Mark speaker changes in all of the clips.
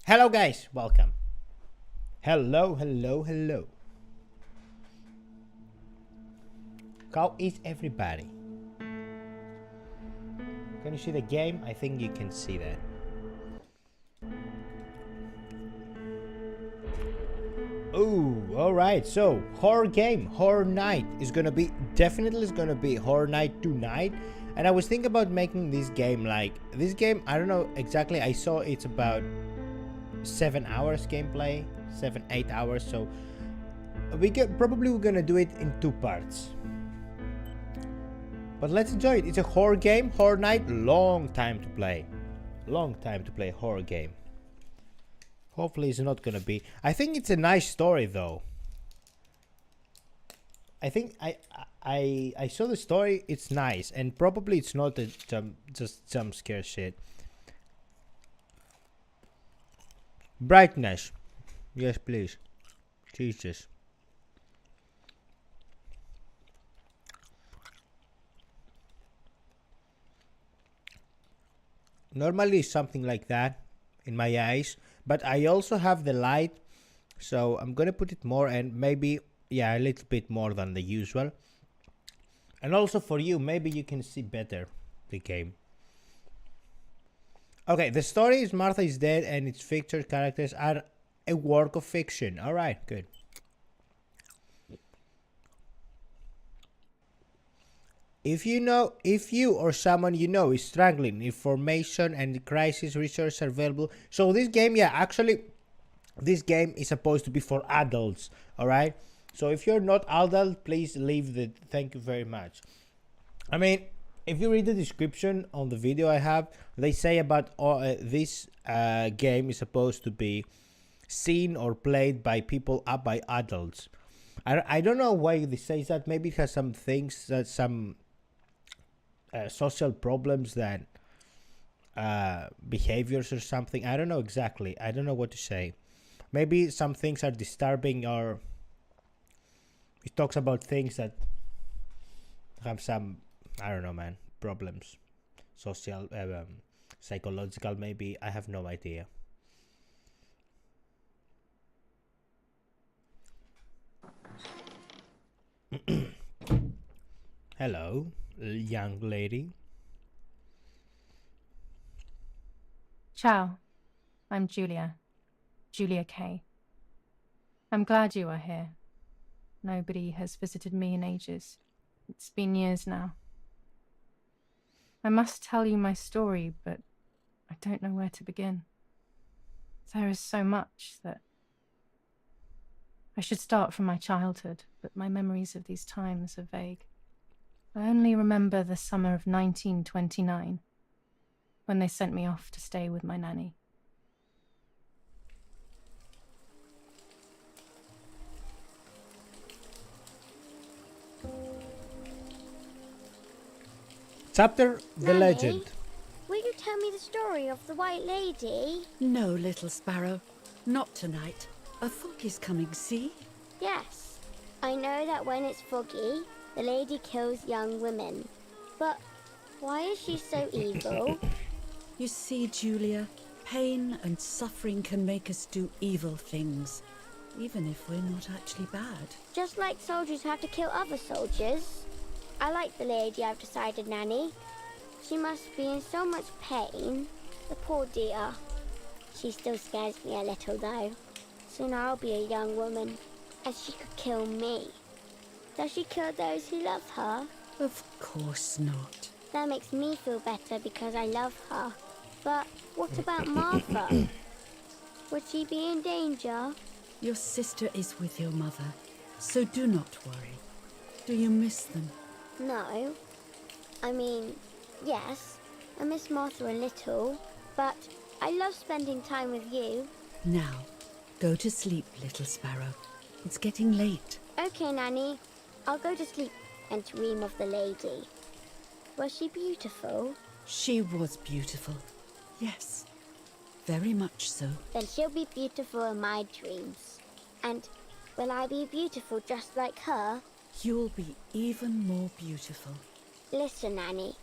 Speaker 1: Hello guys, welcome. Hello. How is everybody? Can you see the game? I think you can see that. Oh, alright, so horror game, horror night is gonna be, definitely horror night tonight. And I was thinking about making this game I don't know exactly, I saw it's about 7 hours gameplay, 7-8 hours, so we're gonna do it in 2 parts. But let's enjoy it. It's a horror game, horror night, long time to play horror game. Hopefully it's not gonna be, I think it's a nice story though. I think I saw the story, it's nice, and probably it's not just jump scare shit. Brightness, yes please, Jesus. Normally something like that in my eyes, but I also have the light, so I'm gonna put it more, and maybe, yeah, a little bit more than the usual. And also for you, maybe you can see better the game. Okay, the story is Martha is dead and its featured characters are a work of fiction. Alright, good. If you or someone you know is struggling, information and crisis resources are available. So this game, yeah, actually, this game is supposed to be for adults, alright? So if you're not adult, please leave the, thank you very much. I mean, if you read the description on the video I have, they say about this game is supposed to be seen or played by people up by adults. I don't know why they say that. Maybe it has some things that some social problems that behaviors or something. I don't know exactly. I don't know what to say. Maybe some things are disturbing, or it talks about things that have some, I don't know, man, problems, social, psychological, maybe. I have no idea. Hello, young lady.
Speaker 2: Ciao, I'm Giulia. Giulia K. I'm glad you are here. Nobody has visited me in ages. It's been years now. I must tell you my story, but I don't know where to begin. There is so much that... I should start from my childhood, but my memories of these times are vague. I only remember the summer of 1929, when they sent me off to stay with my nanny.
Speaker 1: Chapter The
Speaker 3: Nanny,
Speaker 1: Legend.
Speaker 3: Will you tell me the story of the White Lady?
Speaker 4: No, little sparrow. Not tonight. A fog is coming, see?
Speaker 3: Yes. I know that when it's foggy, the lady kills young women. But why is she so evil?
Speaker 4: You see, Giulia, pain and suffering can make us do evil things, even if we're not actually bad.
Speaker 3: Just like soldiers have to kill other soldiers. I like the lady, I've decided, Nanny. She must be in so much pain. The poor dear. She still scares me a little, though. Soon I'll be a young woman, and she could kill me. Does she kill those who love her?
Speaker 4: Of course not.
Speaker 3: That makes me feel better because I love her. But what about Martha? Would she be in danger?
Speaker 4: Your sister is with your mother, so do not worry. Do you miss them?
Speaker 3: No. I mean, yes, I miss Martha a little, but I love spending time with you.
Speaker 4: Now, go to sleep, little sparrow. It's getting late.
Speaker 3: Okay, Nanny. I'll go to sleep and dream of the lady. Was she beautiful?
Speaker 4: She was beautiful. Yes, very much so.
Speaker 3: Then she'll be beautiful in my dreams. And will I be beautiful just like her?
Speaker 4: You'll be even more beautiful.
Speaker 3: Listen, Nanny.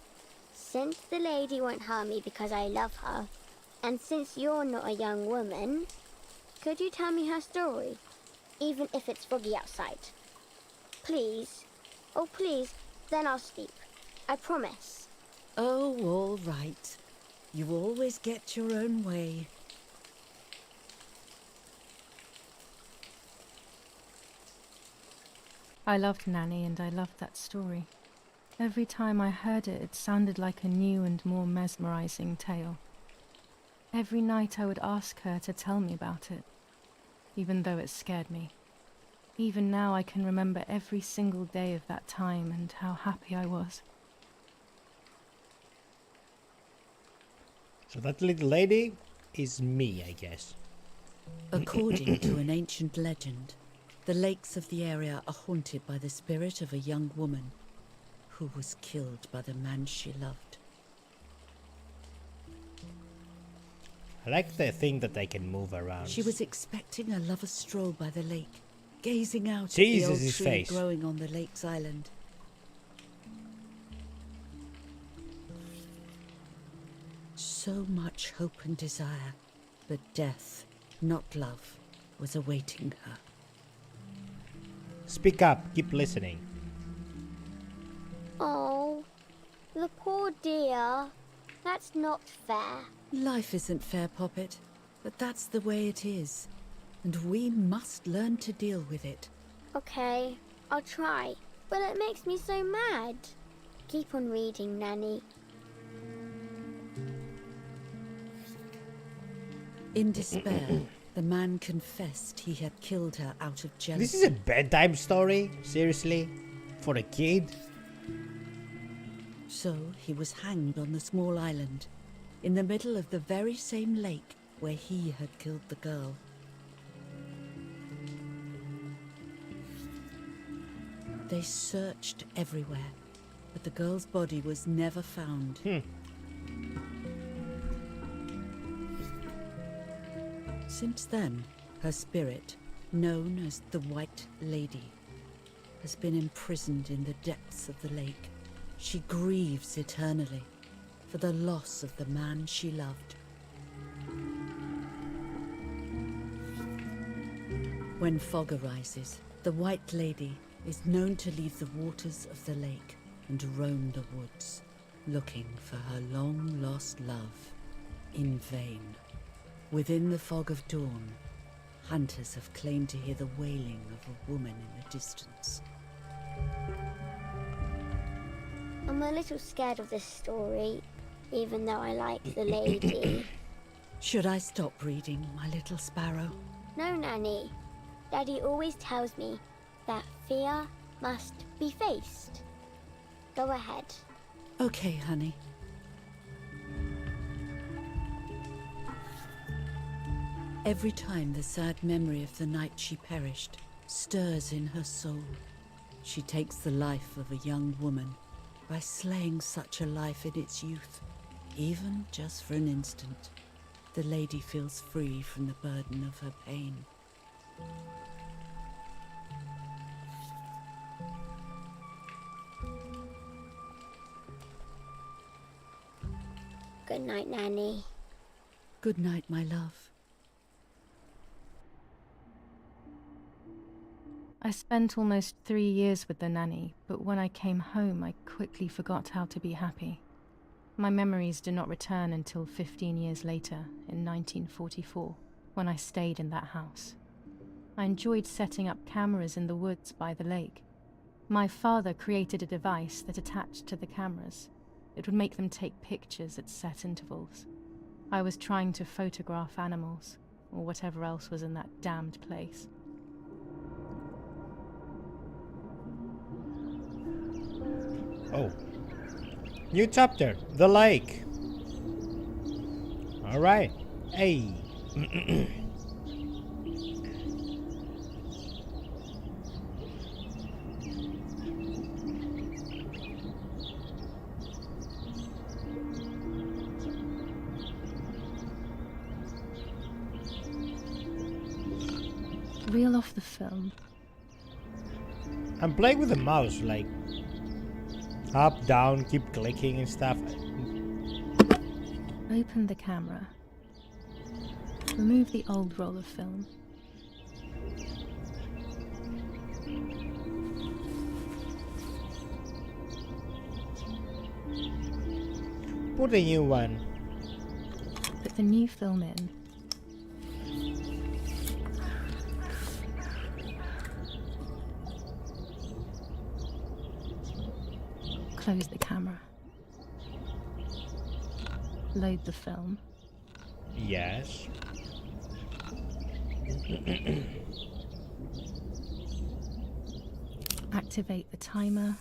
Speaker 3: Since the lady won't harm me because I love her, And since you're not a young woman, could you tell me her story? Even if it's foggy outside. Please. Oh, please. Then I'll sleep. I promise.
Speaker 4: Oh, all right. You always get your own way.
Speaker 2: I loved Nanny and I loved that story. Every time I heard it, it sounded like a new and more mesmerizing tale. Every night I would ask her to tell me about it, even though it scared me. Even now I can remember every single day of that time and how happy I was.
Speaker 1: So that little lady is me, I guess.
Speaker 4: According to an ancient legend, the lakes of the area are haunted by the spirit of a young woman who was killed by the man she loved.
Speaker 1: I like the thing that I can move around.
Speaker 4: She was expecting a lover's stroll by the lake, gazing out at
Speaker 1: Jesus,
Speaker 4: the old
Speaker 1: his
Speaker 4: tree
Speaker 1: face.
Speaker 4: growing on the lake's island. So much hope and desire, but death, not love, was awaiting her.
Speaker 1: Speak up, keep listening.
Speaker 3: Oh, the poor dear. That's not fair.
Speaker 4: Life isn't fair, Poppet, but that's the way it is, and we must learn to deal with it.
Speaker 3: Okay, I'll try. But it makes me so mad. Keep on reading, Nanny.
Speaker 4: In despair, the man confessed he had killed her out of jealousy.
Speaker 1: This is a bedtime story? Seriously? For a kid?
Speaker 4: So he was hanged on the small island, in the middle of the very same lake where he had killed the girl. They searched everywhere, but the girl's body was never found. Since then, her spirit, known as the White Lady, has been imprisoned in the depths of the lake. She grieves eternally for the loss of the man she loved. When fog arises, the White Lady is known to leave the waters of the lake and roam the woods, looking for her long-lost love in vain. Within the fog of dawn, hunters have claimed to hear the wailing of a woman in the distance.
Speaker 3: I'm a little scared of this story, even though I like the lady.
Speaker 4: Should I stop reading, my little sparrow?
Speaker 3: No, Nanny. Daddy always tells me that fear must be faced. Go ahead.
Speaker 4: Okay, honey. Every time the sad memory of the night she perished stirs in her soul, she takes the life of a young woman by slaying such a life in its youth. Even just for an instant, the lady feels free from the burden of her pain.
Speaker 3: Good night, Nanny.
Speaker 4: Good night, my love.
Speaker 2: I spent almost 3 years with the nanny, but when I came home, I quickly forgot how to be happy. My memories did not return until 15 years later, in 1944, when I stayed in that house. I enjoyed setting up cameras in the woods by the lake. My father created a device that attached to the cameras. It would make them take pictures at set intervals. I was trying to photograph animals, or whatever else was in that damned place.
Speaker 1: Oh. New chapter. The lake. Alright. Hey.
Speaker 2: Reel off the film.
Speaker 1: I'm playing with the mouse, like up, down, keep clicking and stuff.
Speaker 2: Open the camera. Remove the old roll of film.
Speaker 1: Put a new one.
Speaker 2: Put the new film in. Close the camera. Load the film.
Speaker 1: Yes.
Speaker 2: Activate the timer.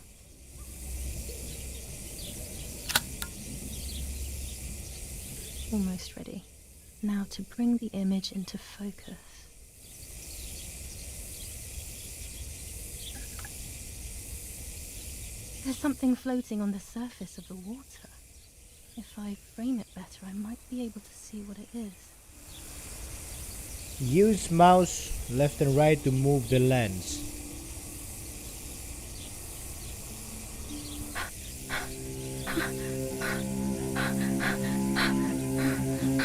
Speaker 2: Almost ready. Now to bring the image into focus. There's something floating on the surface of the water. If I frame it better, I might be able to see what it is.
Speaker 1: Use mouse left and right to move the lens.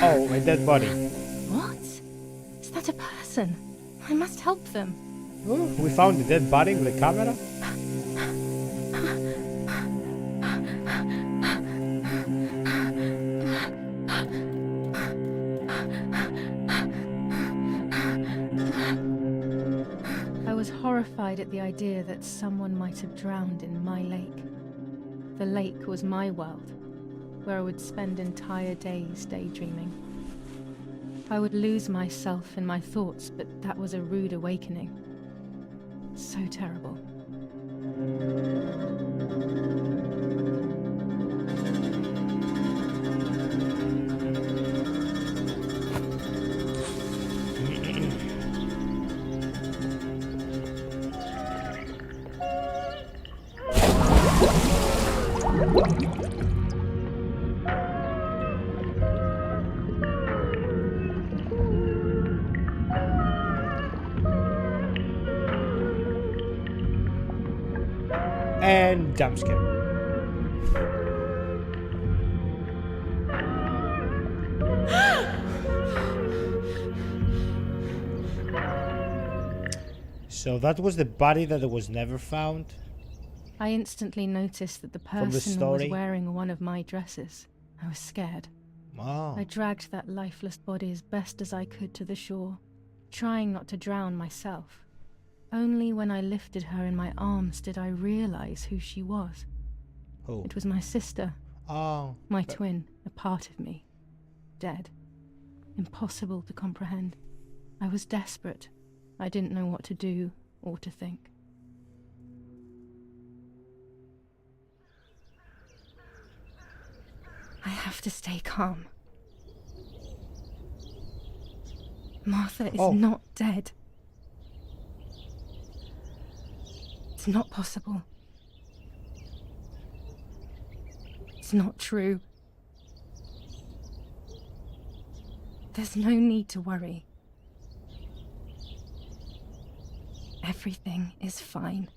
Speaker 1: Oh, a dead body.
Speaker 2: What? Is that a person? I must help them.
Speaker 1: Oh, we found a dead body with a camera.
Speaker 2: I was horrified at the idea that someone might have drowned in my lake. The lake was my world, where I would spend entire days daydreaming. I would lose myself in my thoughts, but that was a rude awakening. So terrible.
Speaker 1: And jump scare. So that was the body that was never found.
Speaker 2: I instantly noticed that the
Speaker 1: From the
Speaker 2: person was
Speaker 1: story?
Speaker 2: wearing one of my dresses. I was scared.
Speaker 1: Oh.
Speaker 2: I dragged that lifeless body as best as I could to the shore, trying not to drown myself. Only when I lifted her in my arms did I realize who she was.
Speaker 1: Who?
Speaker 2: It was my sister,
Speaker 1: Oh.
Speaker 2: my twin, a part of me. Dead. Impossible to comprehend. I was desperate. I didn't know what to do or to think. I have to stay calm. Martha is not dead. It's not possible. It's not true. There's no need to worry. Everything is fine.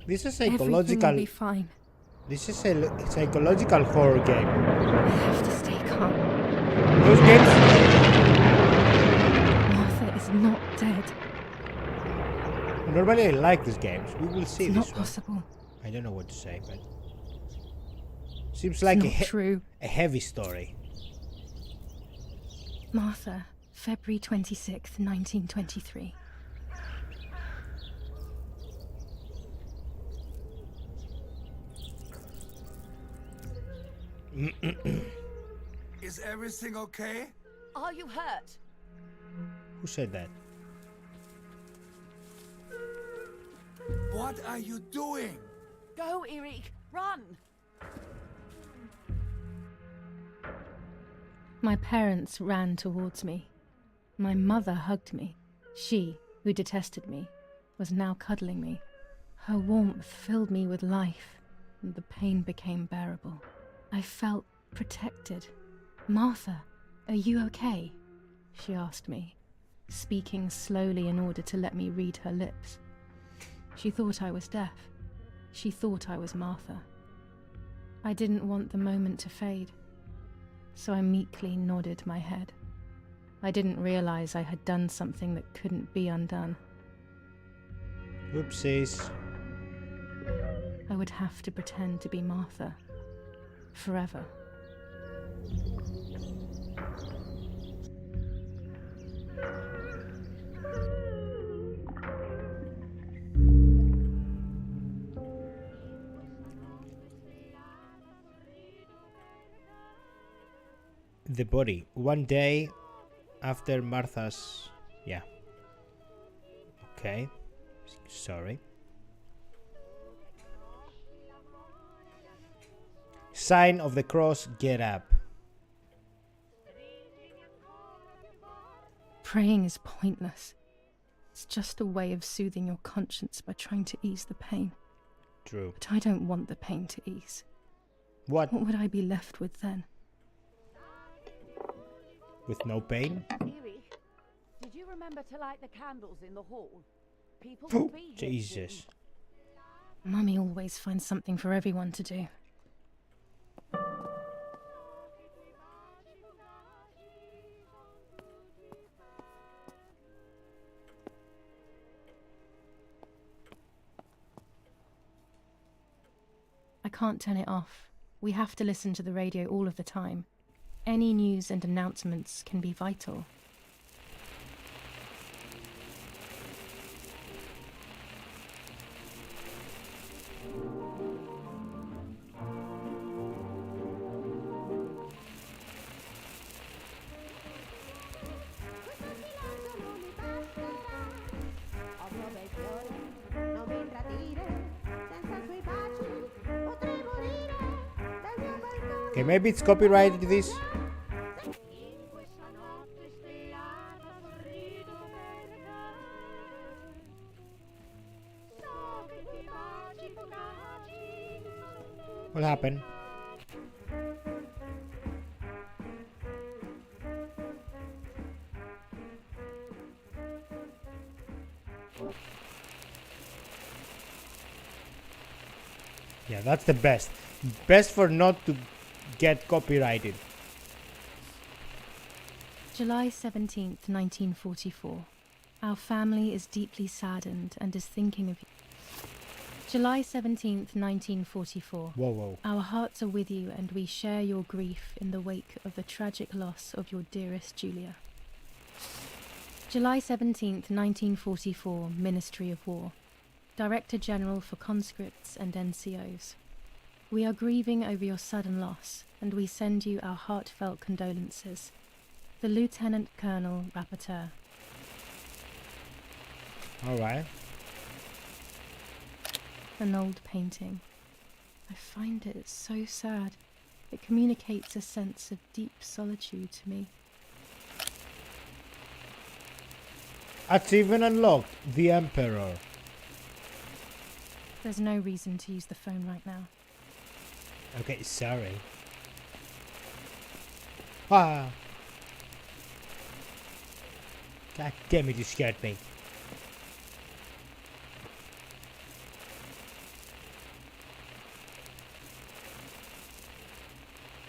Speaker 1: This is
Speaker 2: Everything will
Speaker 1: psychological.
Speaker 2: be fine.
Speaker 1: This is a psychological horror game.
Speaker 2: I have to stay calm.
Speaker 1: Those games.
Speaker 2: Martha is not dead.
Speaker 1: Normally I like these games. We will see
Speaker 2: It's
Speaker 1: this
Speaker 2: not
Speaker 1: one.
Speaker 2: possible.
Speaker 1: I don't know what to say, but seems like
Speaker 2: It's not true.
Speaker 1: a heavy story.
Speaker 2: Martha, February 26th, 1923.
Speaker 5: Is everything okay?
Speaker 6: Are you hurt?
Speaker 1: Who said that?
Speaker 5: What are you doing?
Speaker 6: Go, Eric, run!
Speaker 2: My parents ran towards me. My mother hugged me. She, who detested me, was now cuddling me. Her warmth filled me with life, and the pain became bearable. I felt protected. Martha, are you okay? She asked me, speaking slowly in order to let me read her lips. She thought I was deaf. She thought I was Martha. I didn't want the moment to fade. so I meekly nodded my head. I didn't realize I had done something that couldn't be undone.
Speaker 1: Oopsies.
Speaker 2: I would have to pretend to be Martha. Forever.
Speaker 1: The body. One day after Martha's... Yeah. Okay. Sorry. Sign of the cross, get up.
Speaker 2: Praying is pointless. It's just a way of soothing your conscience by trying to ease the pain.
Speaker 1: True.
Speaker 2: But I don't want the pain to ease.
Speaker 1: What?
Speaker 2: What would I be left with then?
Speaker 1: With no pain?
Speaker 6: Eerie, did you remember to light the candles in the hall? People
Speaker 1: Oh,
Speaker 6: will be here
Speaker 1: Jesus.
Speaker 6: soon.
Speaker 2: Mummy always finds something for everyone to do. I can't turn it off. We have to listen to the radio all of the time. Any news and announcements can be vital.
Speaker 1: Okay, maybe it's copyrighted this. What happened? Yeah, that's the best. Best for not to get copyrighted.
Speaker 2: July 17th, 1944. Our family is deeply saddened and is thinking of you. July 17th, 1944.
Speaker 1: Whoa, whoa.
Speaker 2: Our hearts are with you and we share your grief in the wake of the tragic loss of your dearest Giulia. July 17th, 1944, Ministry of War. Director General for Conscripts and NCOs. We are grieving over your sudden loss, and we send you our heartfelt condolences. The Lieutenant Colonel Rapporteur.
Speaker 1: Alright.
Speaker 2: An old painting. I find it so sad. It communicates a sense of deep solitude to me.
Speaker 1: Achievement unlocked. The Emperor.
Speaker 2: There's no reason to use the phone right now.
Speaker 1: Okay, sorry. Ah. God damn it, you scared me.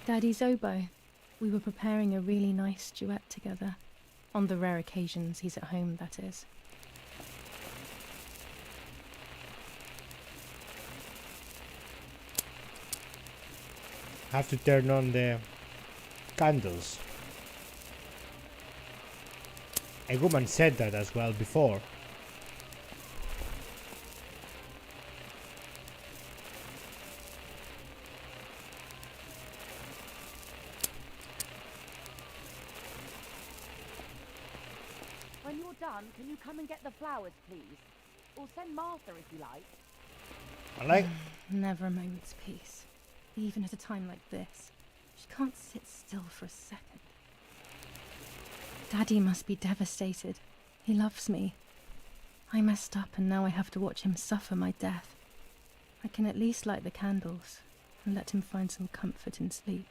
Speaker 2: Daddy's oboe. We were preparing a really nice duet together. On the rare occasions he's at home, that is.
Speaker 1: Have to turn on the candles. A woman said that as well before.
Speaker 6: When you're done, can you come and get the flowers, please? Or send Martha if you like.
Speaker 1: I like.
Speaker 2: Never a moment's peace. Even at a time like this. She can't sit still for a second. Daddy must be devastated. He loves me. I messed up and now I have to watch him suffer my death. I can at least light the candles and let him find some comfort in sleep.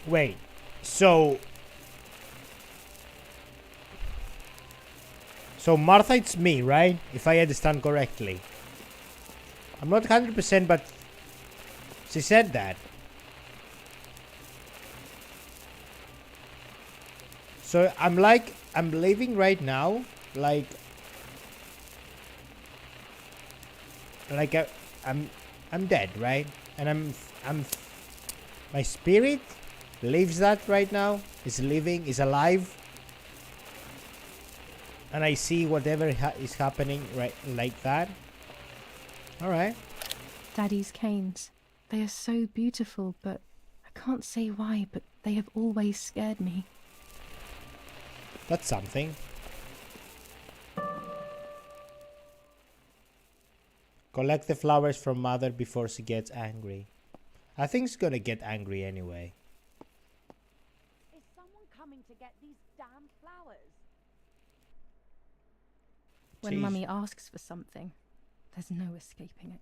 Speaker 1: Wait. So Martha, it's me, right? If I understand correctly. I'm not 100%, but She said that. So I'm leaving right now, like I'm dead, right? And my spirit lives that right now. Is living, is alive. And I see whatever is happening right like that. All right.
Speaker 2: Daddy's canes. They are so beautiful, but I can't say why, but they have always scared me.
Speaker 1: That's something. Collect the flowers from mother before she gets angry. I think she's gonna get angry anyway.
Speaker 6: Is someone coming to get these damn flowers?
Speaker 2: When
Speaker 1: Jeez.
Speaker 2: Mummy asks for something, there's no escaping it.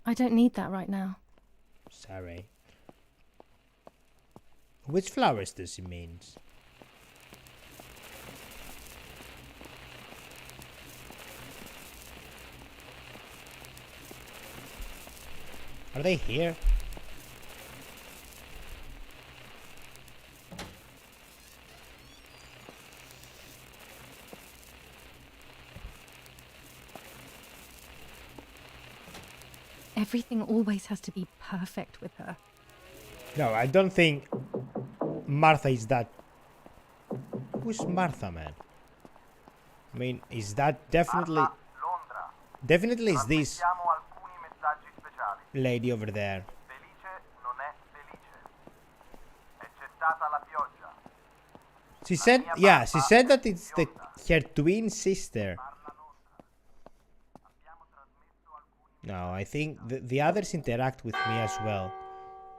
Speaker 2: I don't need that right now.
Speaker 1: Sorry. Which flowers does he mean? Are they here?
Speaker 2: Everything always has to be perfect with her.
Speaker 1: No, I don't think Martha is that. Who's Martha, man? I mean, is that definitely... Definitely is this lady over there. She said, yeah, she said that it's her twin sister. No, I think the others interact with me as well.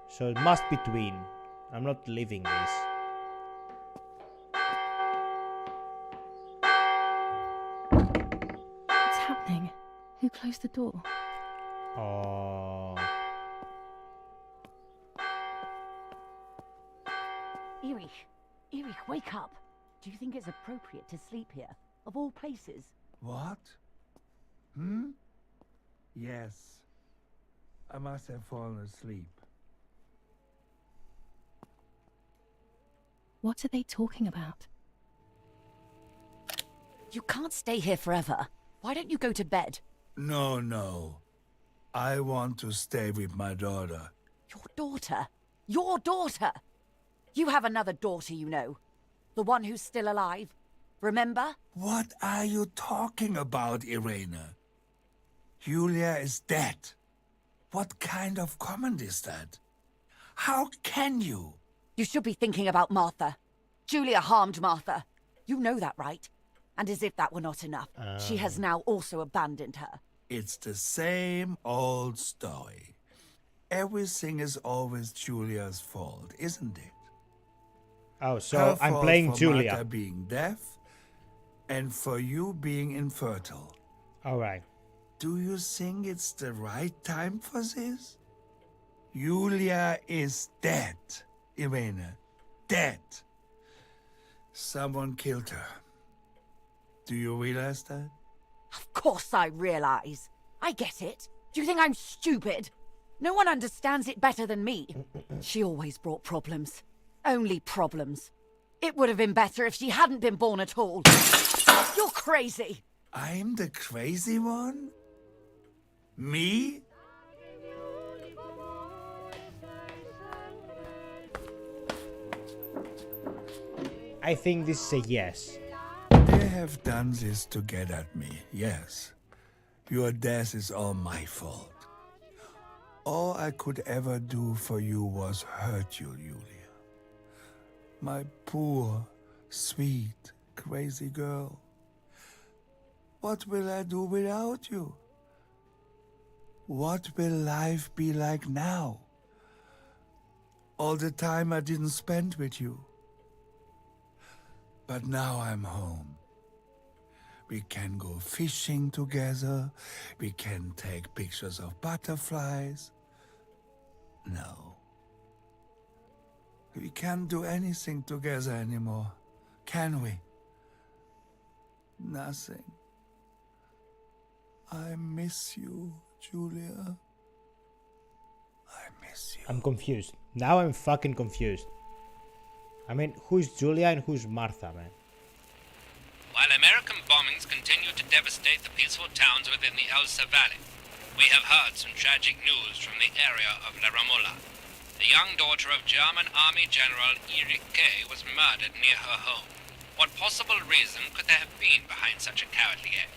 Speaker 1: So it must be twin. I'm not leaving this.
Speaker 2: What's happening? Who closed the door?
Speaker 1: Oh.
Speaker 6: Erich, wake up. Do you think it's appropriate to sleep here, of all places?
Speaker 5: What? Yes. I must have fallen asleep.
Speaker 2: What are they talking about?
Speaker 6: You can't stay here forever. Why don't you go to bed?
Speaker 5: No. I want to stay with my daughter.
Speaker 6: Your daughter? Your daughter? You have another daughter, you know. The one who's still alive. Remember?
Speaker 5: What are you talking about, Irena? Giulia is dead. What kind of comment is that? How can you?
Speaker 6: You should be thinking about Martha. Giulia harmed Martha. You know that, right? And as if that were not enough, she has now also abandoned her.
Speaker 5: It's the same old story. Everything is always Giulia's fault, isn't it?
Speaker 1: Oh, so
Speaker 5: Her
Speaker 1: I'm
Speaker 5: fault
Speaker 1: playing
Speaker 5: for
Speaker 1: Giulia.
Speaker 5: Martha being deaf, and for you being infertile.
Speaker 1: Alright.
Speaker 5: Do you think it's the right time for this? Giulia is dead, Irena. Dead. Someone killed her. Do you realize that?
Speaker 6: Of course I realize. I get it. Do you think I'm stupid? No one understands it better than me. She always brought problems. Only problems. It would have been better if she hadn't been born at all. You're crazy.
Speaker 5: I'm the crazy one? Me?
Speaker 1: I think this is a yes.
Speaker 5: They have done this to get at me, yes. Your death is all my fault. All I could ever do for you was hurt you, Giulia. My poor, sweet, crazy girl. What will I do without you? What will life be like now? All the time I didn't spend with you. But now I'm home. We can go fishing together. We can take pictures of butterflies. No. We can't do anything together anymore, can we? Nothing. I miss you, Giulia. I miss you.
Speaker 1: I'm confused. Now I'm fucking confused. I mean, who's Giulia and who's Martha, man?
Speaker 7: While American bombings continue to devastate the peaceful towns within the Elsa Valley, we have heard some tragic news from the area of La Ramola. The young daughter of German Army General Erich K. was murdered near her home. What possible reason could there have been behind such a cowardly act?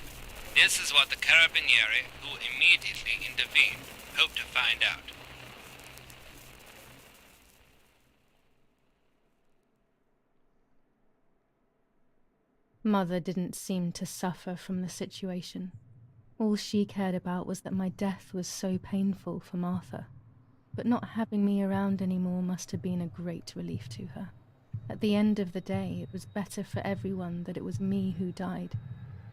Speaker 7: This is what the Carabinieri, who immediately intervened, hope to find out.
Speaker 2: Mother didn't seem to suffer from the situation. All she cared about was that my death was so painful for Martha. But not having me around anymore must have been a great relief to her. At the end of the day, it was better for everyone that it was me who died.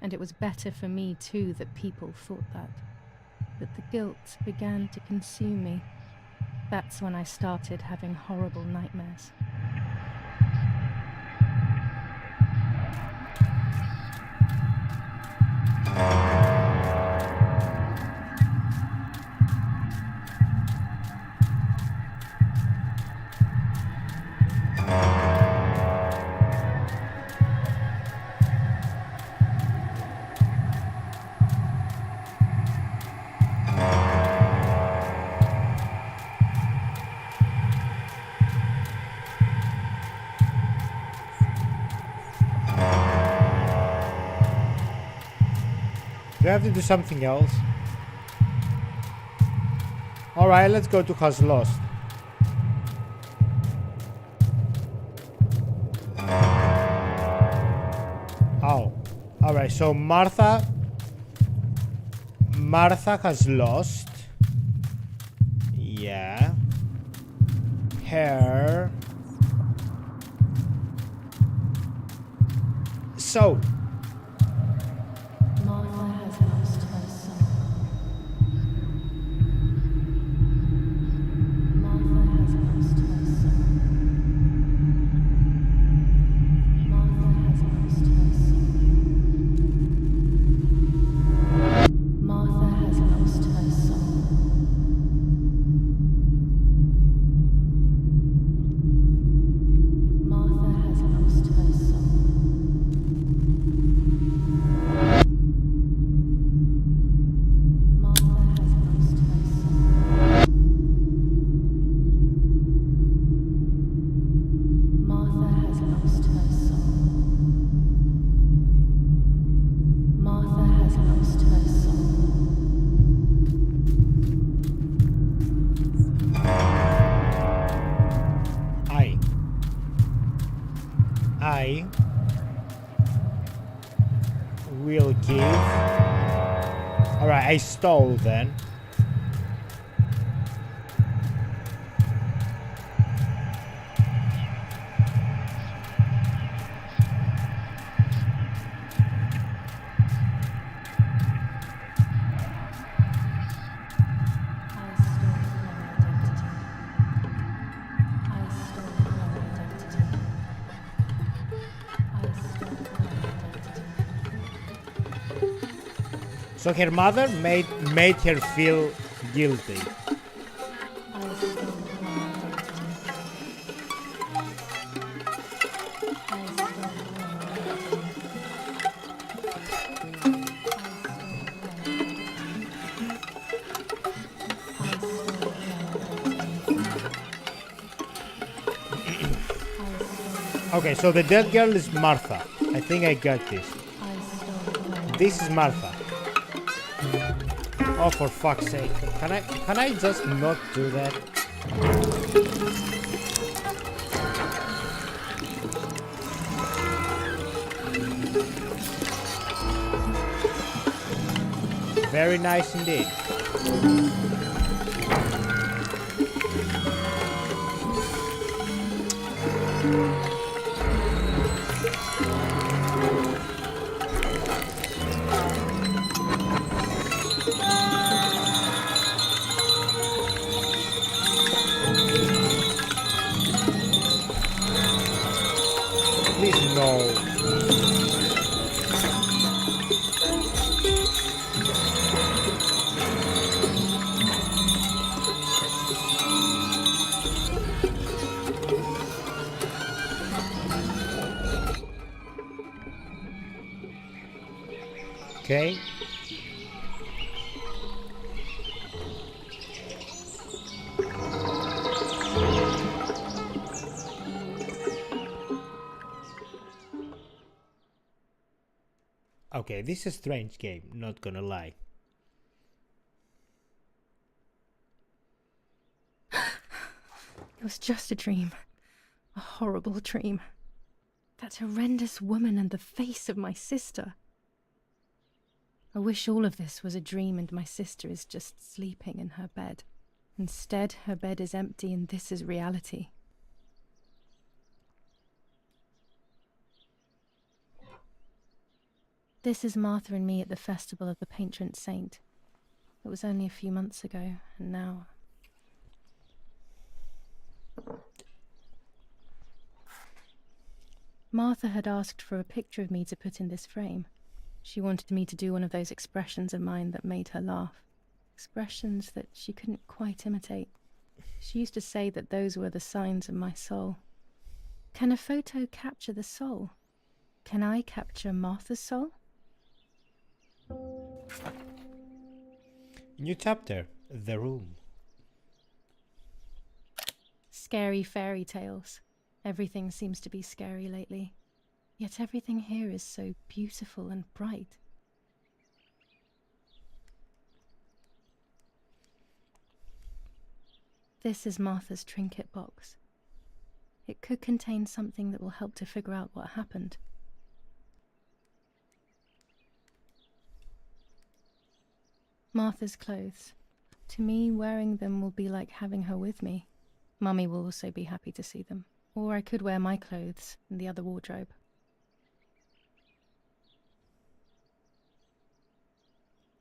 Speaker 2: And it was better for me too that people thought that. But the guilt began to consume me. That's when I started having horrible nightmares.
Speaker 1: Do I have to do something else? Alright, let's go to Has Lost. Oh. Alright, so Martha has lost. Yeah. Her. So
Speaker 2: Martha has lost her son. Martha has lost her son. Martha has lost her son. Martha has lost her son. Martha has lost her son. Martha has lost her son. Martha has lost her son.
Speaker 1: I will give. Alright, I stole then. So her mother made her feel guilty. Okay, so the dead girl is Martha. I think I got this. This is Martha. Oh, for fuck's sake. Can I just not do that? Very nice indeed. Okay. Okay, this is a strange game, not gonna lie.
Speaker 2: It was just a dream. A horrible dream. That horrendous woman and the face of my sister. I wish all of this was a dream and my sister is just sleeping in her bed. Instead, her bed is empty and this is reality. This is Martha and me at the festival of the patron saint. It was only a few months ago, and now... Martha had asked for a picture of me to put in this frame. She wanted me to do one of those expressions of mine that made her laugh. Expressions that she couldn't quite imitate. She used to say that those were the signs of my soul. Can a photo capture the soul? Can I capture Martha's soul?
Speaker 1: New chapter, The Room.
Speaker 2: Scary fairy tales. Everything seems to be scary lately. Yet everything here is so beautiful and bright. This is Martha's trinket box. It could contain something that will help to figure out what happened. Martha's clothes. To me, wearing them will be like having her with me. Mummy will also be happy to see them. Or I could wear my clothes in the other wardrobe.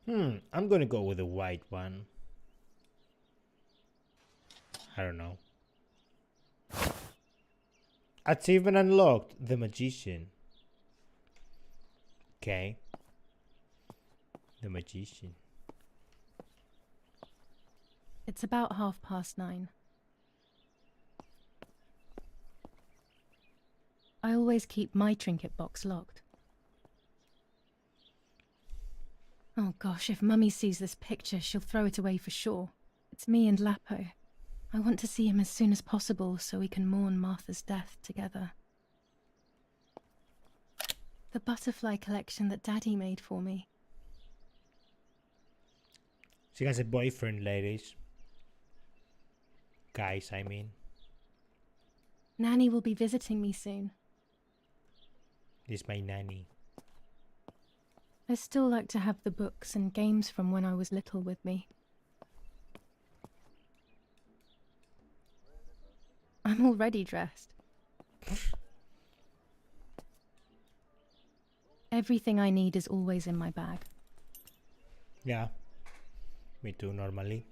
Speaker 1: I'm gonna go with the white one. I don't know. Achievement unlocked, the magician. Okay. The magician.
Speaker 2: It's about 9:30. I always keep my trinket box locked. Oh gosh, if Mummy sees this picture, she'll throw it away for sure. It's me and Lapo. I want to see him as soon as possible so we can mourn Martha's death together. The butterfly collection that Daddy made for me.
Speaker 1: She has a boyfriend, ladies. Guys, I mean.
Speaker 2: Nanny will be visiting me soon.
Speaker 1: This is my nanny.
Speaker 2: I still like to have the books and games from when I was little with me. I'm already dressed. Everything I need is always in my bag.
Speaker 1: Yeah. Me too, normally.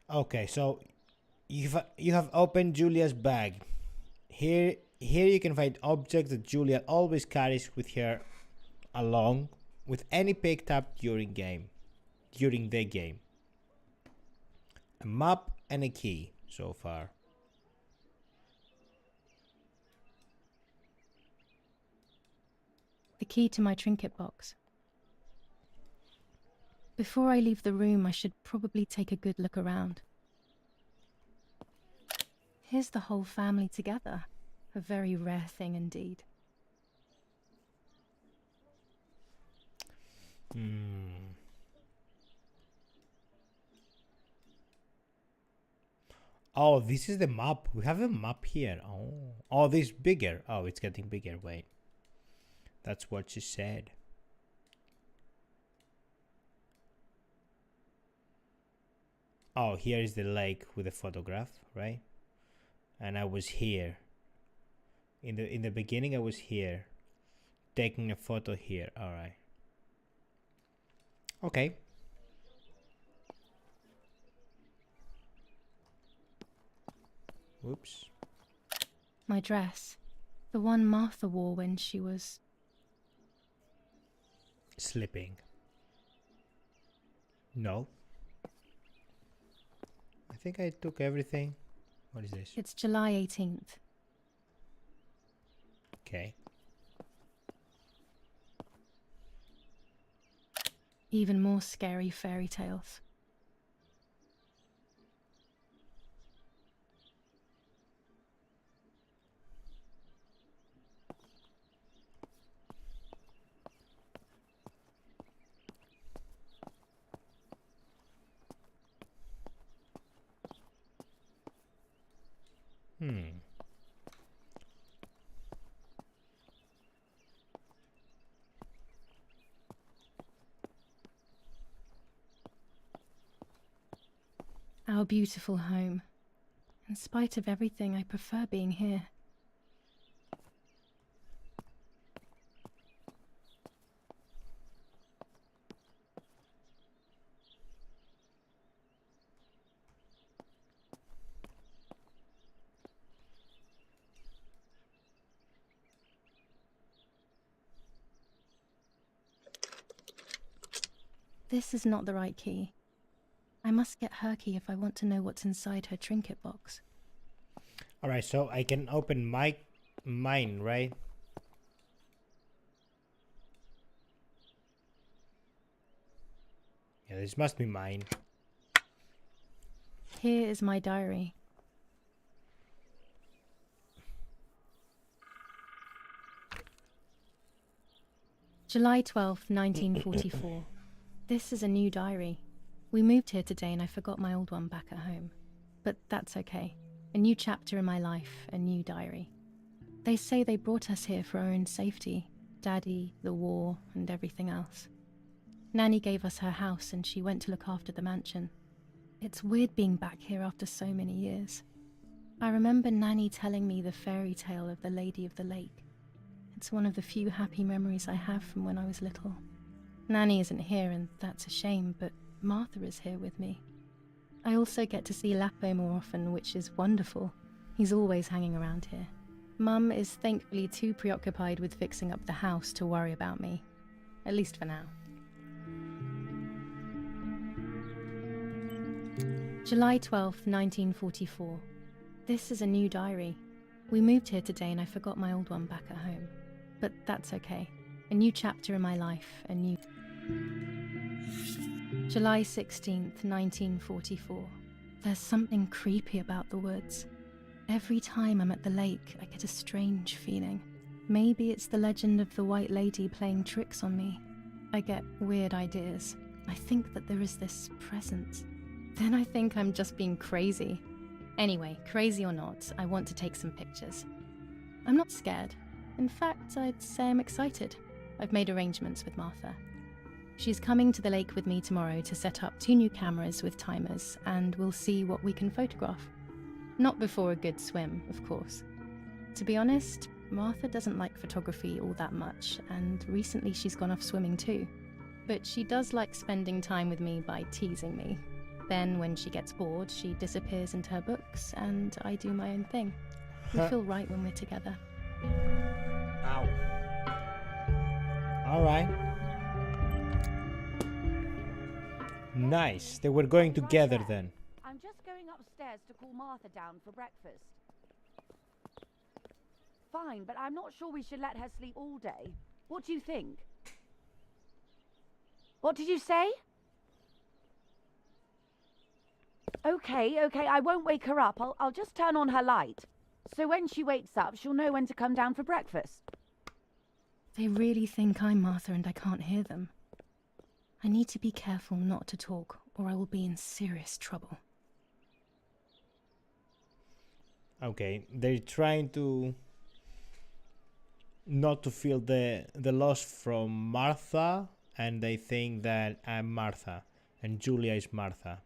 Speaker 1: Okay, so you have opened Giulia's bag. Here you can find objects that Giulia always carries with her along with any picked up during the game. A map and a key so far.
Speaker 2: The key to my trinket box. Before I leave the room, I should probably take a good look around. Here's the whole family together. A very rare thing indeed.
Speaker 1: Oh, this is the map. We have a map here. Oh, this is bigger. Oh, it's getting bigger. Wait. That's what she said. Oh, here is the lake with the photograph, right? And I was here. In the beginning I was here. Taking a photo here. Alright. Okay. Whoops.
Speaker 2: My dress. The one Martha wore when she was...
Speaker 1: Sleeping. No. I think I took everything. What is this?
Speaker 2: It's July 18th.
Speaker 1: Okay.
Speaker 2: Even more scary fairy tales. Our beautiful home. In spite of everything, I prefer being here. This is not the right key. I must get her key if I want to know what's inside her trinket box.
Speaker 1: Alright, so I can open mine, right? Yeah, this must be mine.
Speaker 2: Here is my diary. July 12th, 1944. This is a new diary. We moved here today and I forgot my old one back at home. But that's okay. A new chapter in my life, a new diary. They say they brought us here for our own safety. Daddy, the war, and everything else. Nanny gave us her house and she went to look after the mansion. It's weird being back here after so many years. I remember Nanny telling me the fairy tale of the Lady of the Lake. It's one of the few happy memories I have from when I was little. Nanny isn't here and that's a shame, but Martha is here with me. I also get to see Lapo more often, which is wonderful. He's always hanging around here. Mum is thankfully too preoccupied with fixing up the house to worry about me. At least for now. July 12th, 1944. This is a new diary. We moved here today and I forgot my old one back at home. But that's okay. A new chapter in my life, a new... July 16th, 1944. There's something creepy about the woods. Every time I'm at the lake, I get a strange feeling. Maybe it's the legend of the White Lady playing tricks on me. I get weird ideas. I think that there is this presence. Then I think I'm just being crazy. Anyway, crazy or not, I want to take some pictures. I'm not scared. In fact, I'd say I'm excited. I've made arrangements with Martha. She's coming to the lake with me tomorrow to set up 2 new cameras with timers, and we'll see what we can photograph. Not before a good swim, of course. To be honest, Martha doesn't like photography all that much, and recently she's gone off swimming too. But she does like spending time with me by teasing me. Then when she gets bored, she disappears into her books, and I do my own thing. We feel right when we're together.
Speaker 1: Ow. Alright. Nice. They were going together then.
Speaker 6: I'm just going upstairs to call Martha down for breakfast. Fine, but I'm not sure we should let her sleep all day. What do you think? What did you say? Okay, I won't wake her up. I'll just turn on her light. So when she wakes up, she'll know when to come down for breakfast.
Speaker 2: They really think I'm Martha and I can't hear them. I need to be careful not to talk, or I will be in serious trouble.
Speaker 1: Okay, they're trying to not to feel the loss from Martha, and they think that I'm Martha and Giulia is Martha.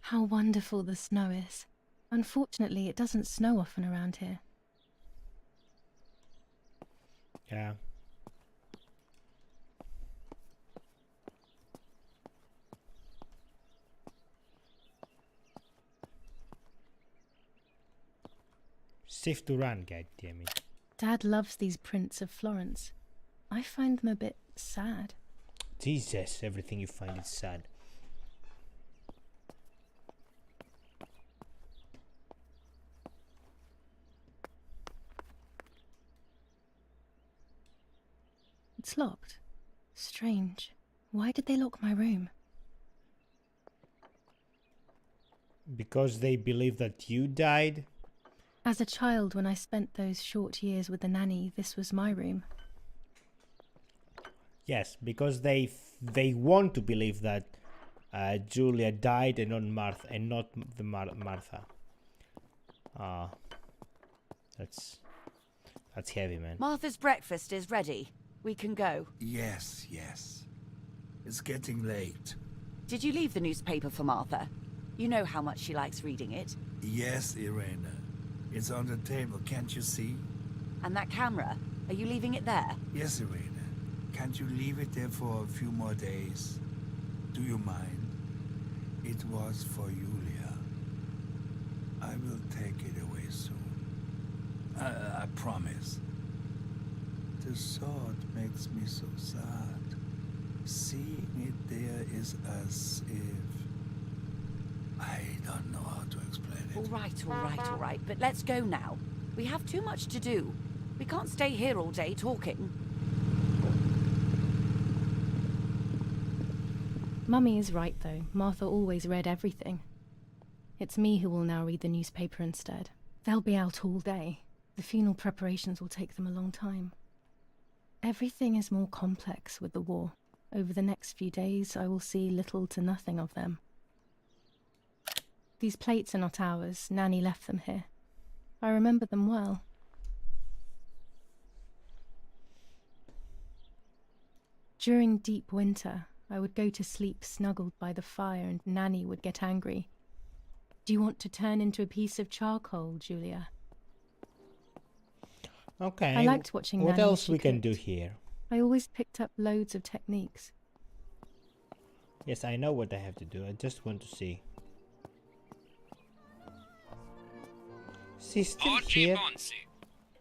Speaker 2: How wonderful the snow is. Unfortunately, it doesn't snow often around here.
Speaker 1: Yeah. Shift to run, goddammit.
Speaker 2: Dad loves these prints of Florence. I find them a bit sad.
Speaker 1: Jesus, everything you find is sad.
Speaker 2: It's locked. Strange. Why did they lock my room?
Speaker 1: Because they believe that you died?
Speaker 2: As a child, when I spent those short years with the nanny, this was my room.
Speaker 1: Yes, because they want to believe that Giulia died and not Martha, and not the Martha. That's heavy, man.
Speaker 6: Martha's breakfast is ready. We can go.
Speaker 5: Yes, yes. It's getting late.
Speaker 6: Did you leave the newspaper for Martha? You know how much she likes reading it.
Speaker 5: Yes, Irena. It's on the table, can't you see?
Speaker 6: And that camera, are you leaving it there?
Speaker 5: Yes, Irena. Can't you leave it there for a few more days? Do you mind? It was for Giulia. I will take it away soon. I promise. The thought makes me so sad. Seeing it there is as if... I don't know how to explain it.
Speaker 6: All right. But let's go now. We have too much to do. We can't stay here all day talking.
Speaker 2: Mummy is right, though. Martha always read everything. It's me who will now read the newspaper instead. They'll be out all day. The funeral preparations will take them a long time. Everything is more complex with the war. Over the next few days, I will see little to nothing of them. These plates are not ours. Nanny left them here. I remember them well. During deep winter, I would go to sleep snuggled by the fire and Nanny would get angry. Do you want to turn into a piece of charcoal, Giulia?
Speaker 1: Okay.
Speaker 2: I liked watching
Speaker 1: What
Speaker 2: Nanny
Speaker 1: else
Speaker 2: as she
Speaker 1: we can do
Speaker 2: cooked.
Speaker 1: here?
Speaker 2: I always picked up loads of techniques.
Speaker 1: Yes, I know what I have to do. I just want to see. She's still
Speaker 7: Orgy
Speaker 1: here.
Speaker 7: Bonsi.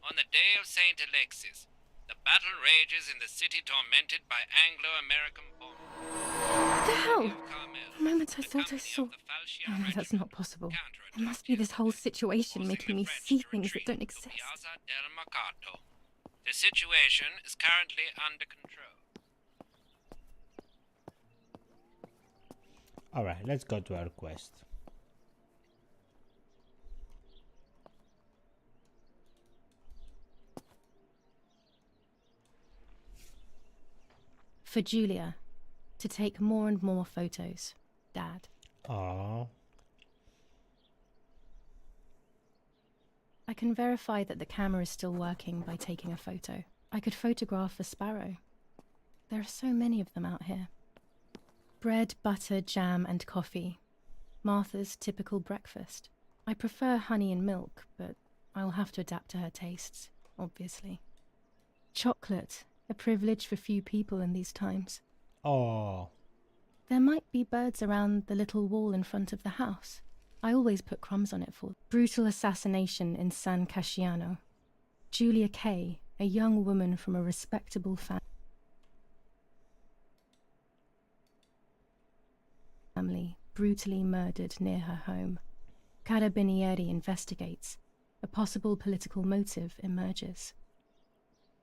Speaker 7: On the day of Saint Alexis, the battle rages in the city tormented by Anglo-American bombers.
Speaker 2: What the hell? For a moment I
Speaker 7: The
Speaker 2: thought I
Speaker 7: company
Speaker 2: saw...
Speaker 7: of the Falchia
Speaker 2: Oh no, that's
Speaker 7: Regiment
Speaker 2: not possible. It
Speaker 7: counterattacked
Speaker 2: must be this whole
Speaker 7: yesterday,
Speaker 2: situation
Speaker 7: forcing
Speaker 2: making
Speaker 7: the
Speaker 2: me
Speaker 7: French
Speaker 2: see
Speaker 7: to
Speaker 2: things that
Speaker 7: retreat
Speaker 2: don't
Speaker 7: to
Speaker 2: exist.
Speaker 7: Piazza del Mercato. The situation is currently under control.
Speaker 1: Alright, let's go to our quest.
Speaker 2: For Giulia, to take more and more photos. Dad.
Speaker 1: Aww.
Speaker 2: I can verify that the camera is still working by taking a photo. I could photograph a sparrow. There are so many of them out here. Bread, butter, jam, and coffee. Martha's typical breakfast. I prefer honey and milk, but I'll have to adapt to her tastes, obviously. Chocolate, a privilege for few people in these times.
Speaker 1: Oh.
Speaker 2: There might be birds around the little wall in front of the house. I always put crumbs on it for brutal assassination in San Casciano. Giulia K., a young woman from a respectable family, brutally murdered near her home. Carabinieri investigates. A possible political motive emerges.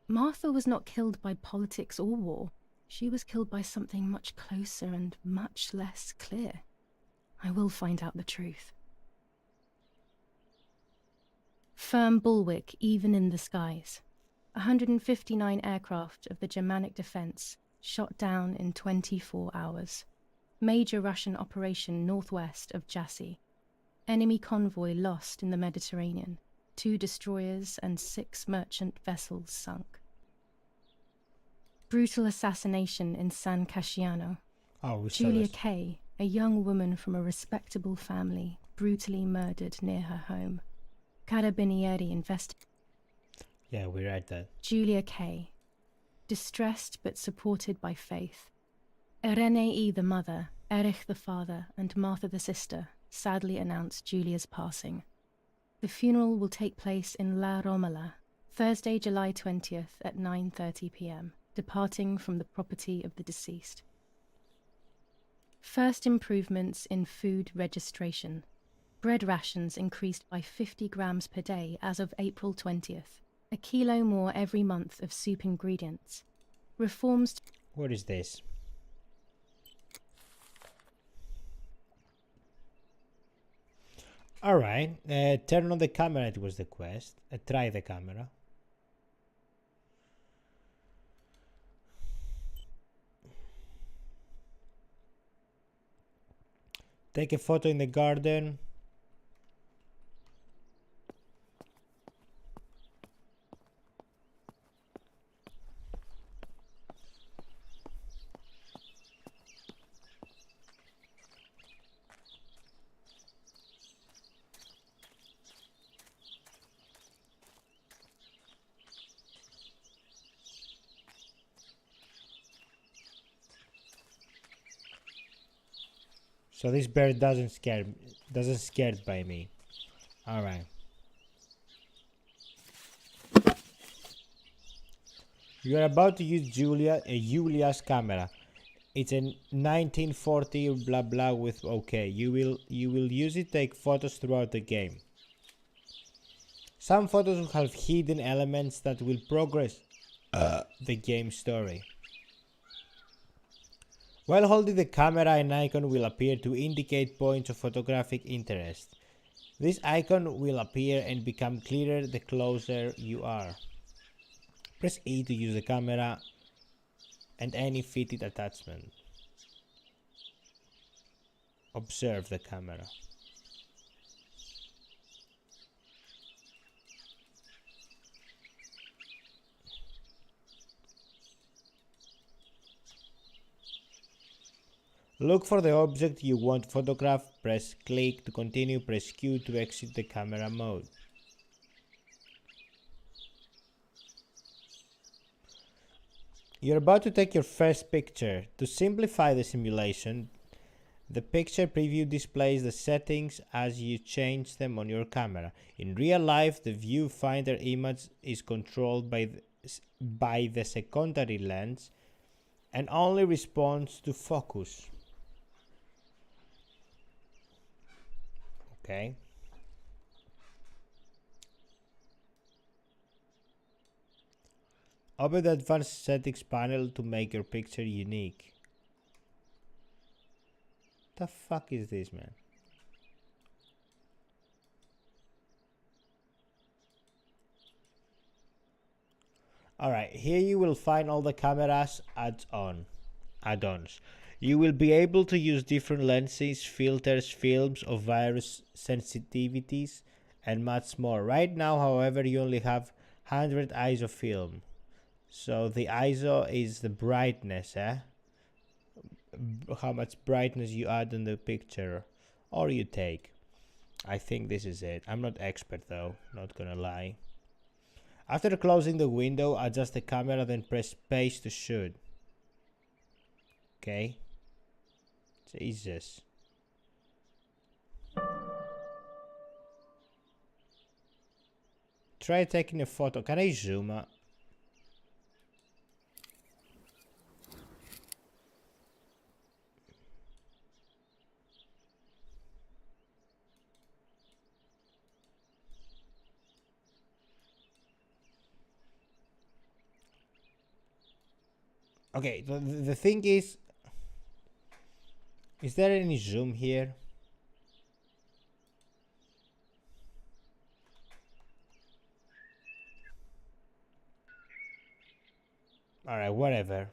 Speaker 2: Martha was not killed by politics or war. She was killed by something much closer and much less clear. I will find out the truth. Firm bulwark even in the skies. 159 aircraft of the Germanic defense shot down in 24 hours. Major Russian operation northwest of Jassy. Enemy convoy lost in the Mediterranean. 2 destroyers and 6 merchant vessels sunk. Brutal assassination in San Casciano.
Speaker 1: Oh, we saw
Speaker 2: Giulia
Speaker 1: this.
Speaker 2: K., a young woman from a respectable family, brutally murdered near her home. Carabinieri investigated.
Speaker 1: Yeah, we read that.
Speaker 2: Giulia K., distressed but supported by faith. Irene the mother, Erich the father, and Martha the sister sadly announced Giulia's passing. The funeral will take place in La Romola, Thursday, July 20th at 9:30 p.m., departing from the property of the deceased. First improvements in food registration. Bread rations increased by 50 grams per day as of April 20th. A kilo more every month of soup ingredients. Reforms.
Speaker 1: What is this? Alright, turn on the camera, it was the quest. Try the camera. Take a photo in the garden. So this bird doesn't scared by me. All right. You are about to use Giulia's camera. It's a 1940 blah blah with okay. You will use it to take photos throughout the game. Some photos will have hidden elements that will progress the game story. While holding the camera, an icon will appear to indicate points of photographic interest. This icon will appear and become clearer the closer you are. Press E to use the camera and any fitted attachment. Observe the camera. Look for the object you want to photograph, press click to continue, press Q to exit the camera mode. You're about to take your first picture. To simplify the simulation, the picture preview displays the settings as you change them on your camera. In real life, the viewfinder image is controlled by the secondary lens and only responds to focus. Okay. Open the advanced settings panel to make your picture unique. The fuck is this, man? Alright, here you will find all the camera's add-ons. You will be able to use different lenses, filters, films of various sensitivities, and much more. Right now, however, you only have 100 ISO film. So the ISO is the brightness, how much brightness you add in the picture or you take. I think this is it. I'm not expert though, not gonna lie. After closing the window, adjust the camera, then press space to shoot. Okay. Jesus. Try taking a photo. Can I zoom out? Okay, the thing is there any zoom here? Alright, whatever.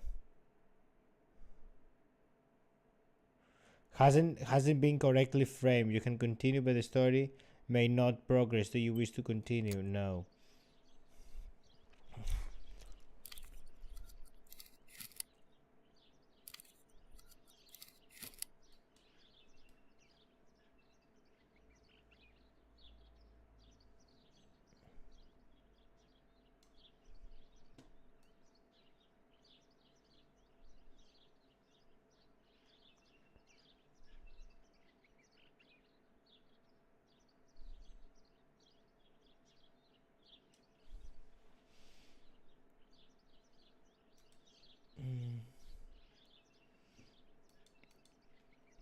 Speaker 1: Hasn't been correctly framed. You can continue, but the story may not progress. Do you wish to continue? No.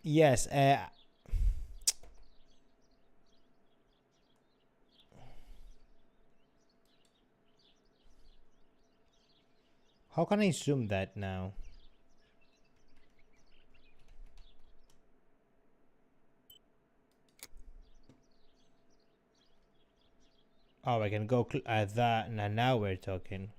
Speaker 1: Yes. How can I zoom that now? Oh, I can go at that. Now we're talking.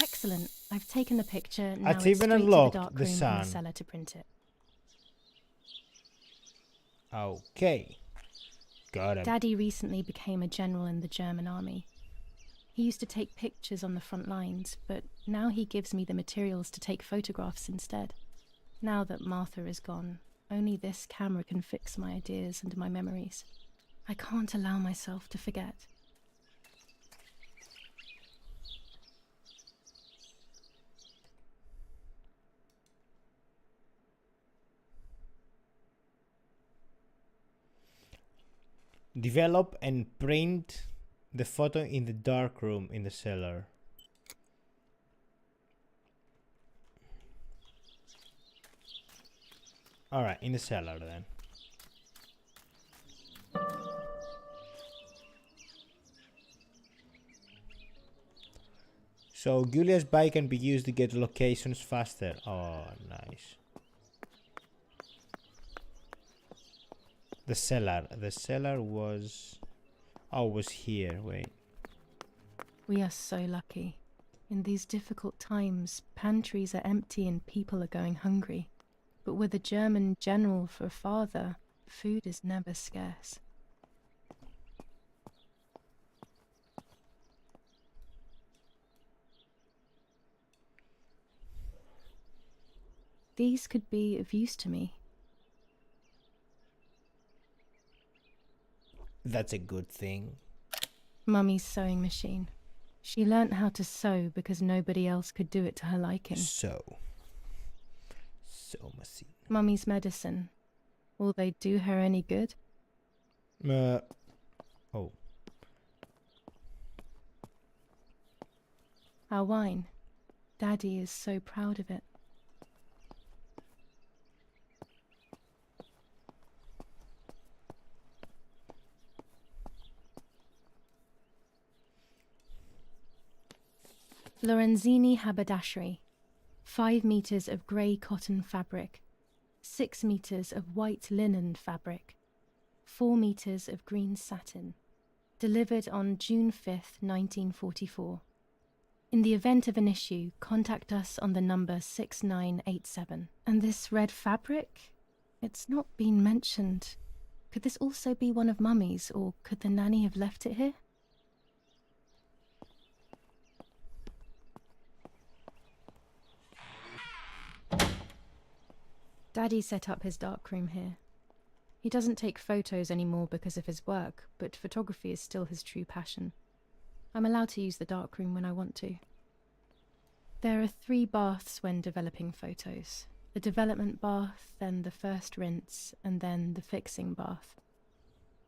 Speaker 2: Excellent. I've taken the picture. Now
Speaker 1: It's
Speaker 2: it's
Speaker 1: even
Speaker 2: straight to the
Speaker 1: unlocked
Speaker 2: dark
Speaker 1: the
Speaker 2: room in
Speaker 1: sun.
Speaker 2: the cellar to print it.
Speaker 1: Okay. Got him.
Speaker 2: Daddy recently became a general in the German army. He used to take pictures on the front lines, but now he gives me the materials to take photographs instead. Now that Martha is gone, only this camera can fix my ideas and my memories. I can't allow myself to forget.
Speaker 1: Develop and print the photo in the dark room in the cellar. Alright, in the cellar then. So Giulia's bike can be used to get locations faster. Oh, nice. The cellar. The cellar was... Oh, was here. Wait.
Speaker 2: We are so lucky. In these difficult times, pantries are empty and people are going hungry. But with a German general for a father, food is never scarce. These could be of use to me.
Speaker 1: That's a good thing.
Speaker 2: Mummy's sewing machine. She learnt how to sew because nobody else could do it to her liking.
Speaker 1: So machine.
Speaker 2: Mummy's medicine. Will they do her any good?
Speaker 1: Oh.
Speaker 2: Our wine. Daddy is so proud of it. Lorenzini haberdashery. 5 meters of grey cotton fabric. 6 meters of white linen fabric. 4 meters of green satin. Delivered on June 5th, 1944. In the event of an issue, contact us on the number 6987. And this red fabric? It's not been mentioned. Could this also be one of Mummy's, or could the nanny have left it here? Daddy set up his darkroom here. He doesn't take photos anymore because of his work, but photography is still his true passion. I'm allowed to use the darkroom when I want to. There are 3 baths when developing photos. The development bath, then the first rinse, and then the fixing bath.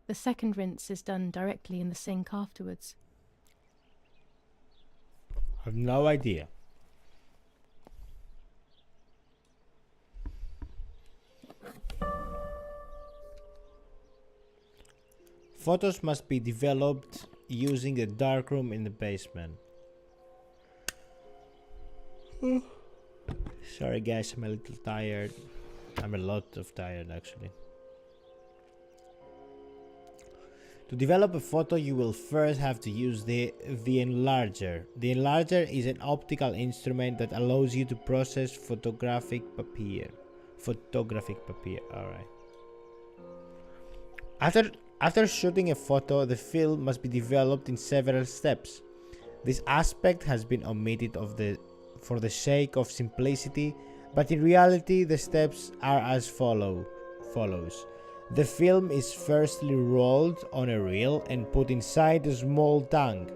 Speaker 2: The second rinse is done directly in the sink afterwards.
Speaker 1: I have no idea. Photos must be developed using the darkroom in the basement. Sorry guys, I'm a little tired. I'm a lot of tired actually. To develop a photo, you will first have to use the enlarger. The enlarger is an optical instrument that allows you to process photographic papier. Alright. After shooting a photo, the film must be developed in several steps. This aspect has been omitted for the sake of simplicity, but in reality the steps are as follows. The film is firstly rolled on a reel and put inside a small tank.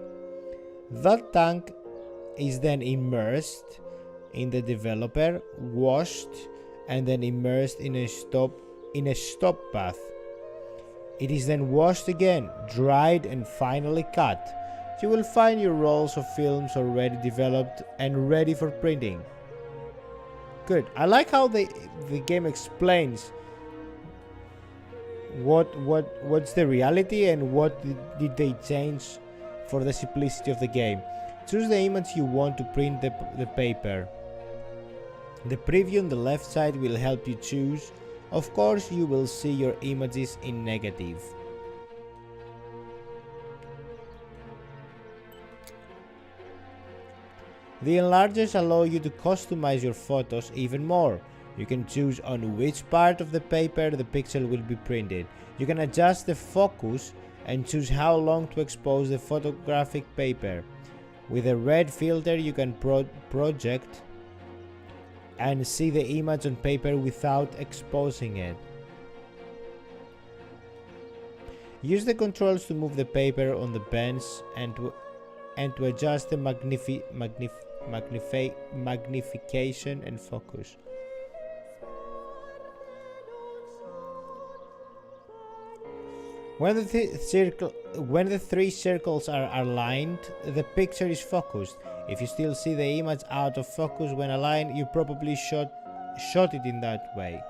Speaker 1: That tank is then immersed in the developer, washed, and then immersed in a stop bath. It is then washed again, dried, and finally cut. You will find your rolls of films already developed and ready for printing. Good. I like how the game explains what's the reality and what did they change for the simplicity of the game. Choose the image you want to print the paper. The preview on the left side will help you choose. Of course, you will see your images in negative. The enlargers allow you to customize your photos even more. You can choose on which part of the paper the pixel will be printed. You can adjust the focus and choose how long to expose the photographic paper. With a red filter you can project and see the image on paper without exposing it. Use the controls to move the paper on the bench and to adjust the magnification and focus. When the three circles are aligned, the picture is focused. If you still see the image out of focus when aligned, you probably shot it in that way.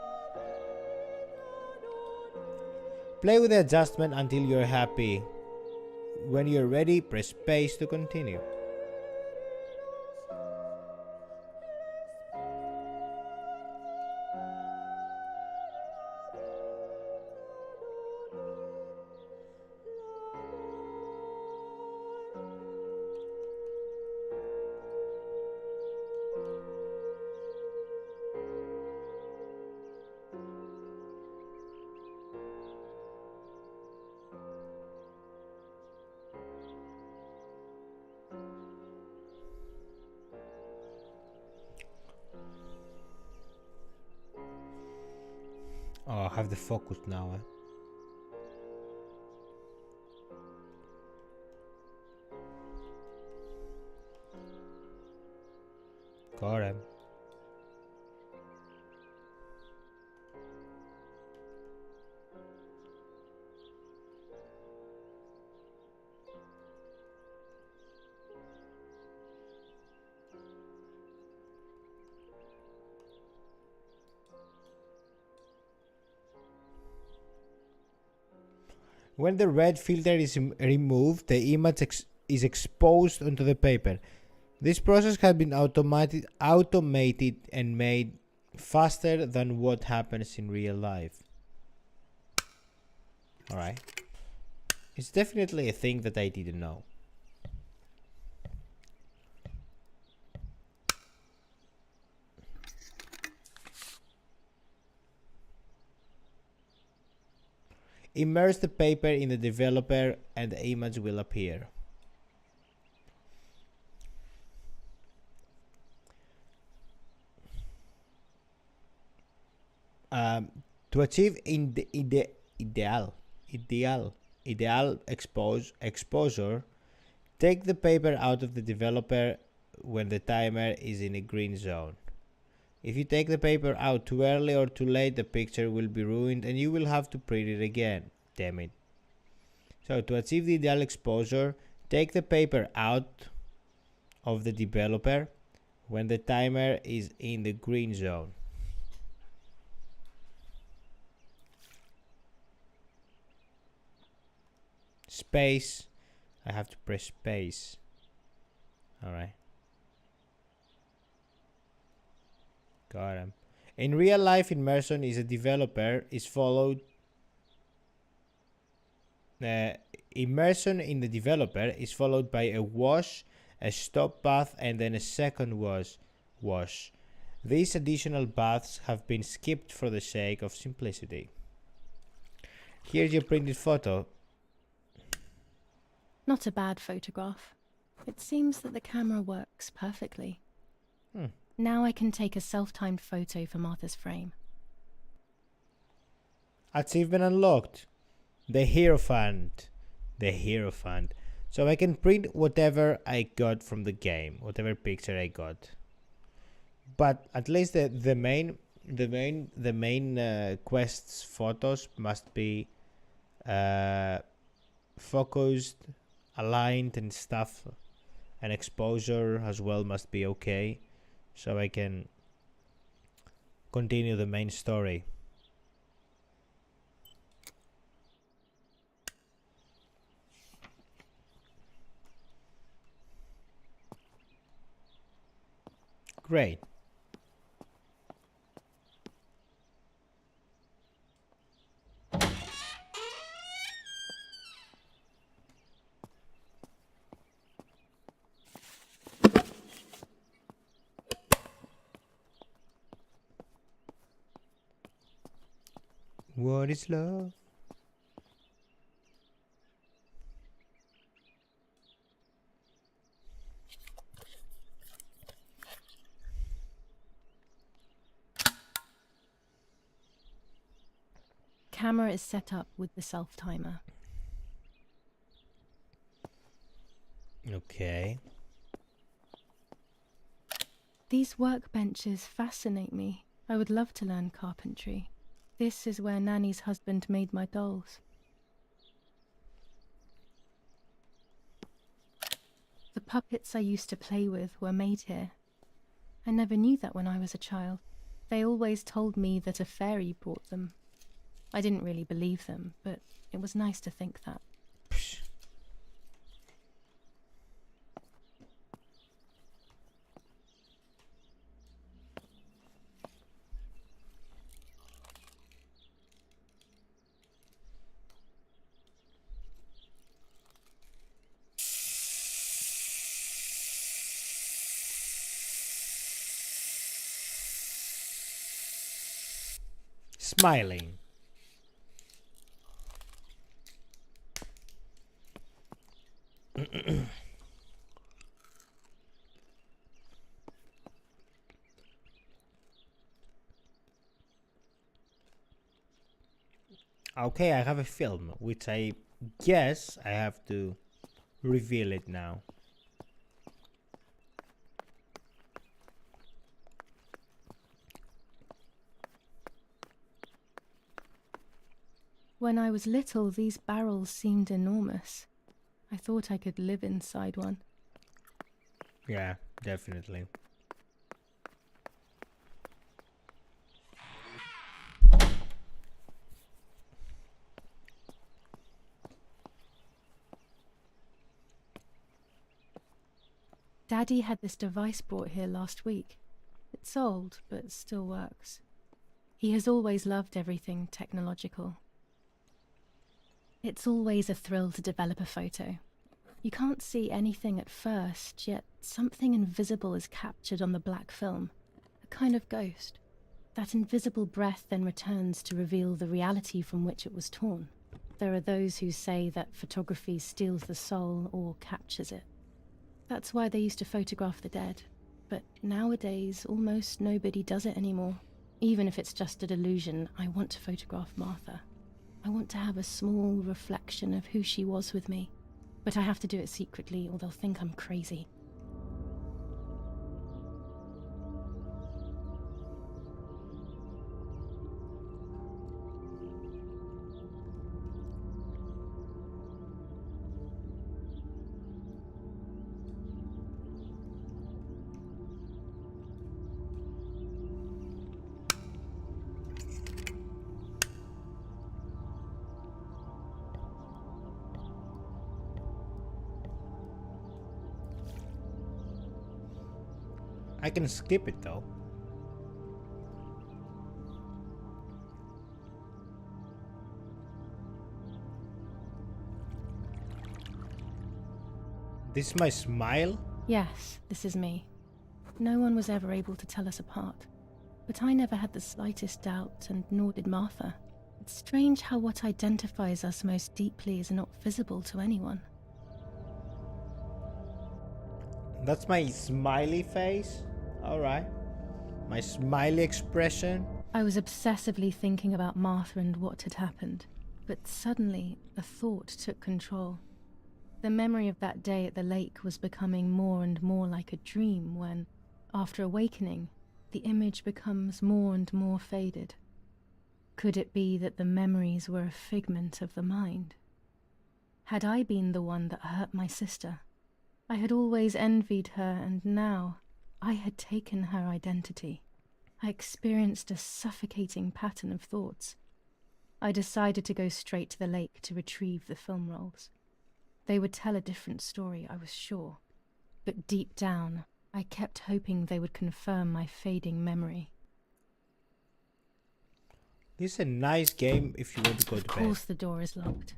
Speaker 1: Play with the adjustment until you're happy. When you're ready, press space to continue. Oh, I have the focus now. Got him. When the red filter is removed, the image is exposed onto the paper. This process has been automated and made faster than what happens in real life. Alright. It's definitely a thing that I didn't know. Immerse the paper in the developer and the image will appear. To achieve ideal exposure, take the paper out of the developer when the timer is in a green zone. If you take the paper out too early or too late, the picture will be ruined and you will have to print it again. Damn it. So to achieve the ideal exposure, take the paper out of the developer when the timer is in the green zone. Space. I have to press space. Alright. Got him. In real life, immersion is a developer is followed. Immersion in the developer is followed by a wash, a stop bath, and then a second wash. These additional baths have been skipped for the sake of simplicity. Here's your printed photo.
Speaker 2: Not a bad photograph. It seems that the camera works perfectly. Now I can take a self-timed photo for Martha's frame.
Speaker 1: Achievement unlocked. The Hierophant. The Hierophant. So I can print whatever I got from the game, whatever picture I got. But at least the main quest's photos must be focused aligned and stuff, and exposure as well must be okay, so I can continue the main story. Great. What is love?
Speaker 2: Camera is set up with the self-timer.
Speaker 1: Okay.
Speaker 2: These workbenches fascinate me. I would love to learn carpentry. This is where Nanny's husband made my dolls. The puppets I used to play with were made here. I never knew that when I was a child. They always told me that a fairy brought them. I didn't really believe them, but it was nice to think that.
Speaker 1: Psh. Smiling. Okay, I have a film, which I guess I have to reveal it now.
Speaker 2: When I was little, these barrels seemed enormous. I thought I could live inside one.
Speaker 1: Yeah, definitely.
Speaker 2: Daddy had this device brought here last week. It's old, but still works. He has always loved everything technological. It's always a thrill to develop a photo. You can't see anything at first, yet something invisible is captured on the black film, a kind of ghost. That invisible breath then returns to reveal the reality from which it was torn. There are those who say that photography steals the soul or captures it. That's why they used to photograph the dead. But nowadays, almost nobody does it anymore. Even if it's just a delusion, I want to photograph Martha. I want to have a small reflection of who she was with me. But I have to do it secretly, or they'll think I'm crazy.
Speaker 1: I can skip it though. This is my smile?
Speaker 2: Yes, this is me. No one was ever able to tell us apart. But I never had the slightest doubt, and nor did Martha. It's strange how what identifies us most deeply is not visible to anyone.
Speaker 1: That's my smiley face? Alright. My smiley expression?
Speaker 2: I was obsessively thinking about Martha and what had happened, but suddenly a thought took control. The memory of that day at the lake was becoming more and more like a dream when, after awakening, the image becomes more and more faded. Could it be that the memories were a figment of the mind? Had I been the one that hurt my sister? I had always envied her, and now I had taken her identity. I experienced a suffocating pattern of thoughts. I decided to go straight to the lake to retrieve the film rolls. They would tell a different story, I was sure. But deep down, I kept hoping they would confirm my fading memory.
Speaker 1: This is a nice game if you want to go to
Speaker 2: Of
Speaker 1: bed.
Speaker 2: course the door is locked.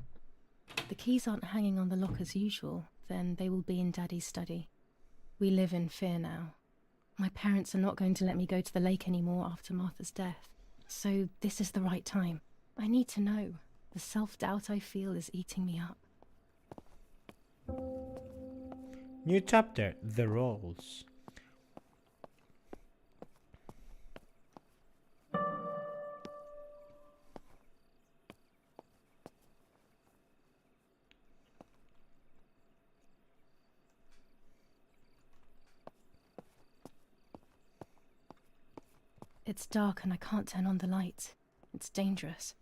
Speaker 2: The keys aren't hanging on the lock as usual, then they will be in Daddy's study. We live in fear now. My parents are not going to let me go to the lake anymore after Martha's death. So this is the right time. I need to know. The self-doubt I feel is eating me up.
Speaker 1: New chapter, the rolls.
Speaker 2: It's dark and I can't turn on the light. It's dangerous.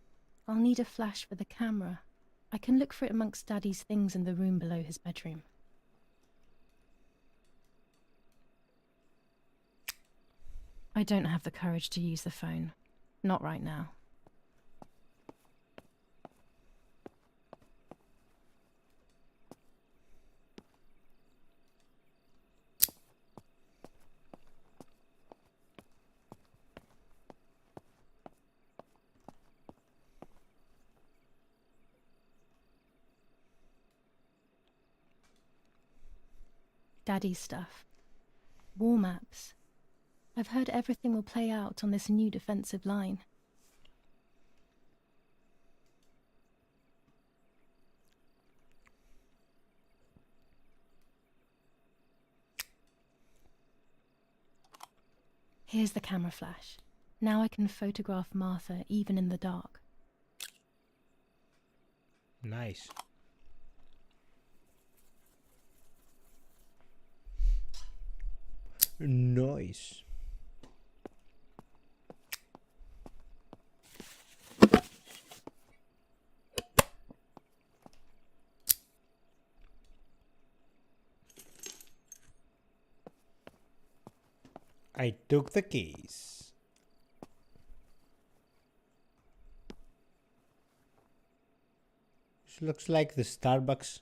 Speaker 2: I'll need a flash for the camera. I can look for it amongst Daddy's things in the room below his bedroom. I don't have the courage to use the phone. Not right now. Daddy's stuff. War maps. I've heard everything will play out on this new defensive line. Here's the camera flash. Now I can photograph Martha even in the dark.
Speaker 1: Nice. Nice. I took the keys. This looks like the Starbucks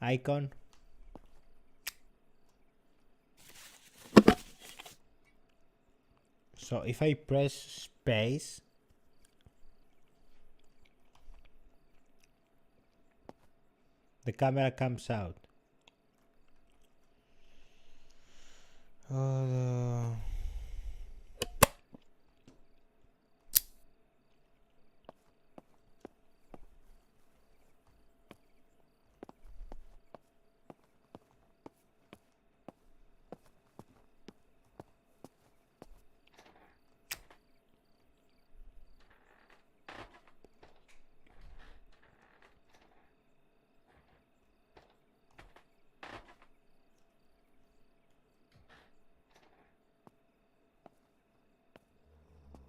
Speaker 1: icon. So if I press space, the camera comes out.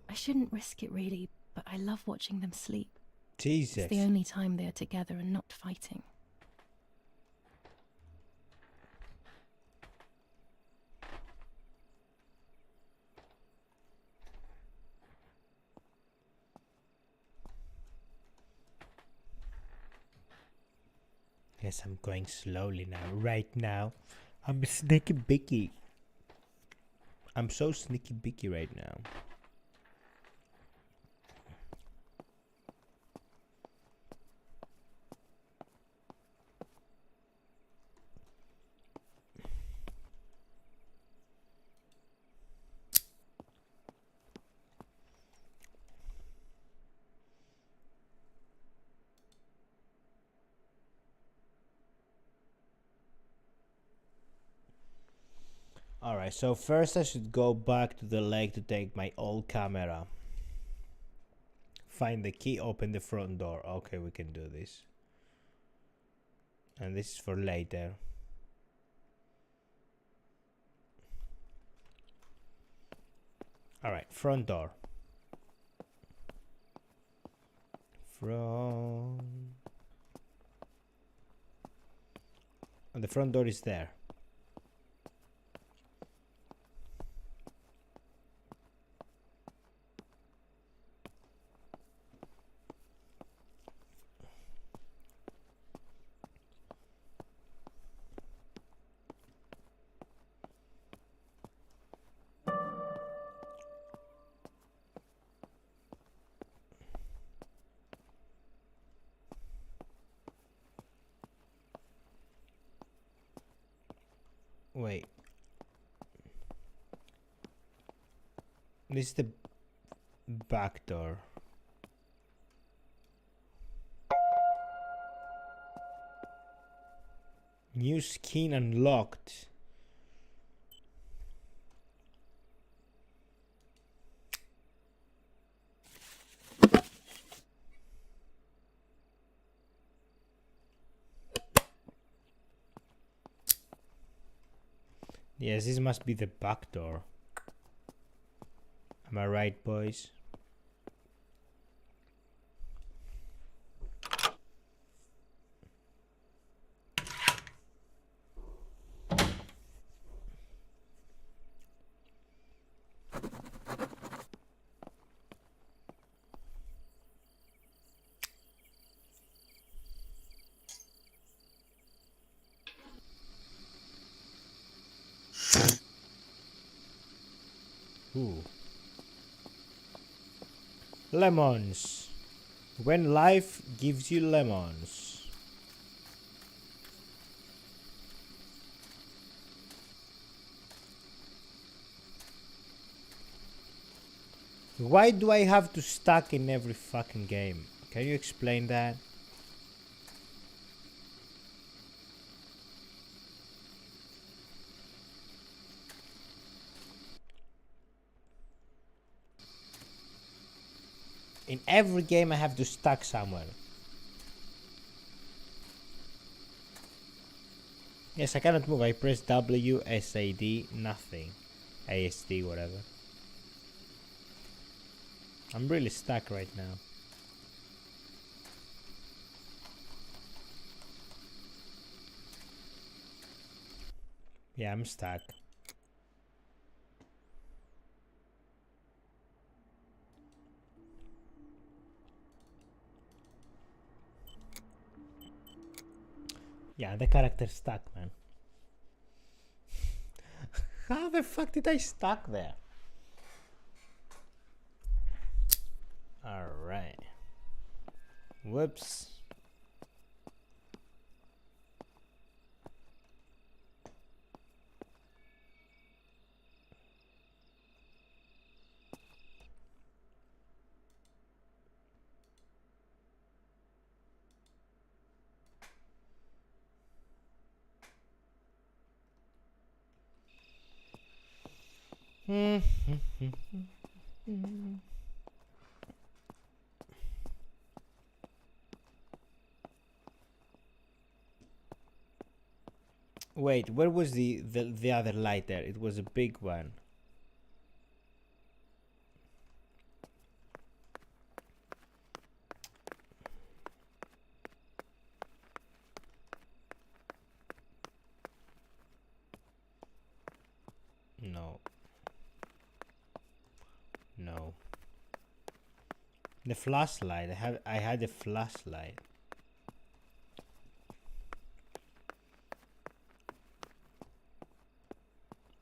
Speaker 2: I shouldn't risk it really, but I love watching them sleep.
Speaker 1: Jesus.
Speaker 2: It's the only time they are together and not fighting.
Speaker 1: Yes, I'm going slowly now. Right now, I'm sneaky bicky. I'm so sneaky bicky right now. Alright, so first I should go back to the lake to take my old camera. Find the key, open the front door. Okay, we can do this. And this is for later. Alright, front door. Front. The front door is there. Wait. This is the back door. New skin unlocked. Yes, this must be the back door. Am I right, boys? Ooh. Lemons. When life gives you lemons. Why do I have to stack in every fucking game? Can you explain that? In every game I have to stack somewhere. Yes, I cannot move. I press W, SAD, nothing. ASD, whatever. I'm really stuck right now. Yeah, I'm stuck. Yeah, the character's stuck, man. How the fuck did I stuck there? Alright. Whoops. Wait, where was the other light there? It was a big one. No. No. The flashlight. I had a flashlight.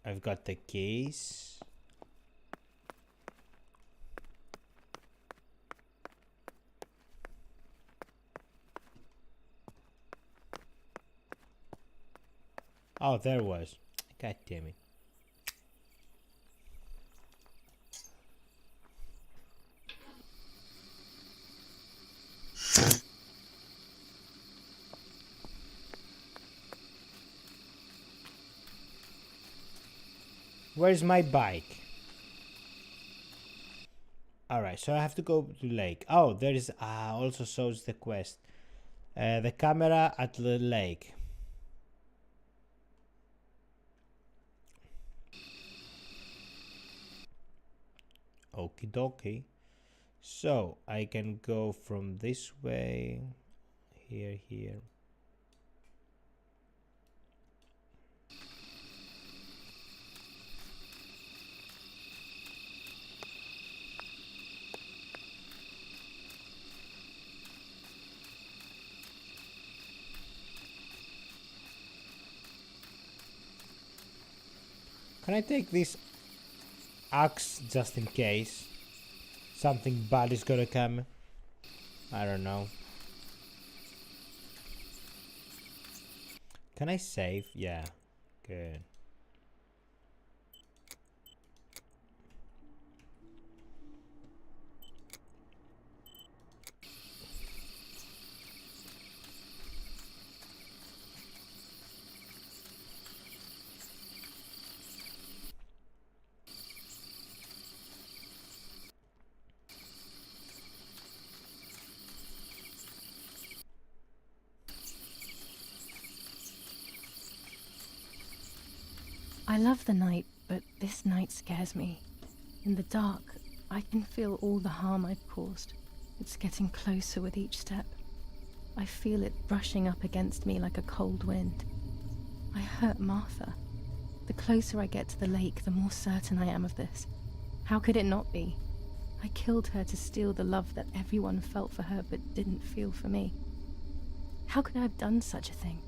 Speaker 1: I've got the keys. Oh, there was. God damn it. Where's my bike? Alright, so I have to go to lake. Oh, there is also shows the quest. The camera at the lake. Okie dokie. So I can go from this way. Here. Can I take this axe just in case something bad is gonna come? I don't know. Can I save? Yeah, good.
Speaker 2: I love the night, but this night scares me. In the dark, I can feel all the harm I've caused. It's getting closer with each step. I feel it brushing up against me like a cold wind. I hurt Martha. The closer I get to the lake, the more certain I am of this. How could it not be? I killed her to steal the love that everyone felt for her but didn't feel for me. How could I have done such a thing?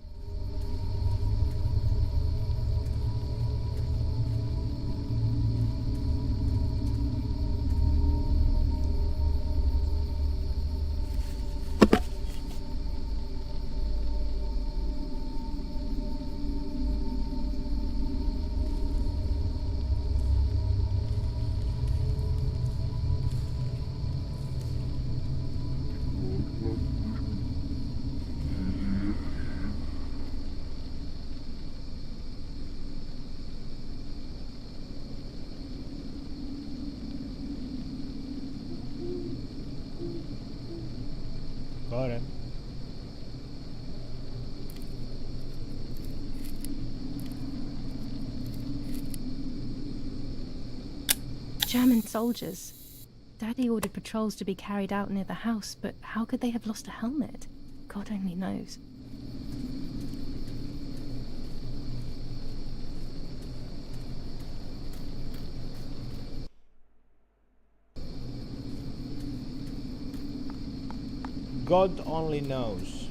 Speaker 1: Got it.
Speaker 2: German soldiers. Daddy ordered patrols to be carried out near the house, but how could they have lost a helmet? God only knows.
Speaker 1: God only knows.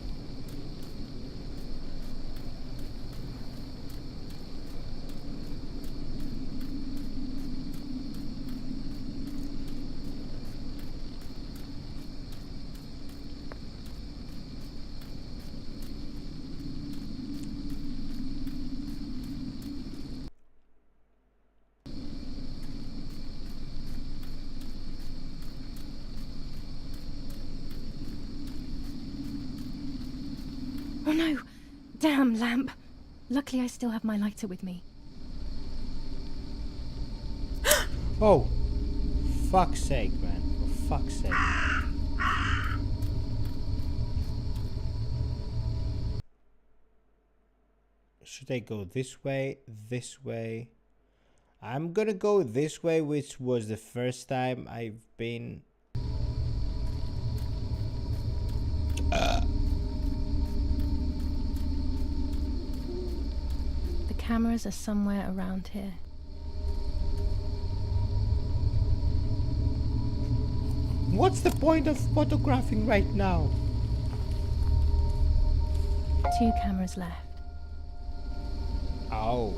Speaker 2: Oh no! Damn lamp! Luckily I still have my lighter with me.
Speaker 1: Oh, fuck's sake, man. For fuck's sake. Should I go this way? This way? I'm gonna go this way, which was the first time I've been.
Speaker 2: The cameras are somewhere around here.
Speaker 1: What's the point of photographing right now?
Speaker 2: 2 cameras left.
Speaker 1: Oh.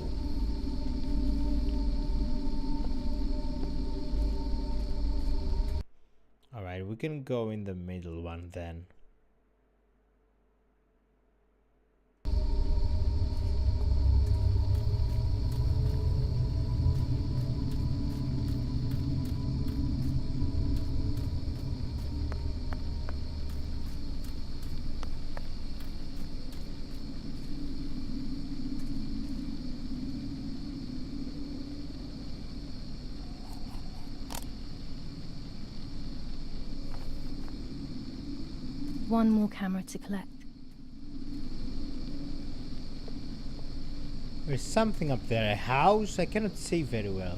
Speaker 1: Alright, we can go in the middle one then.
Speaker 2: One more camera to collect.
Speaker 1: There's something up there. A house? I cannot see very well.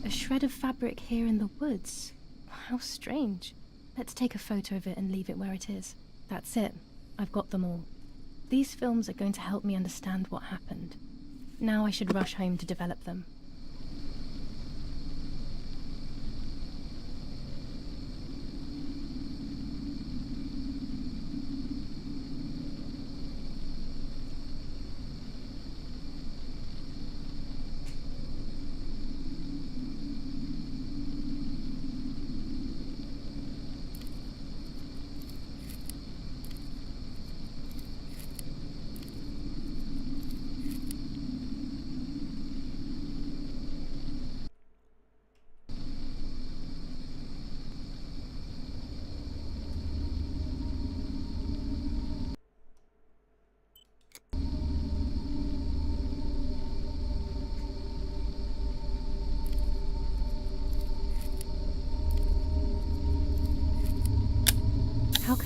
Speaker 2: A shred of fabric here in the woods. How strange. Let's take a photo of it and leave it where it is. That's it. I've got them all. These films are going to help me understand what happened. Now I should rush home to develop them.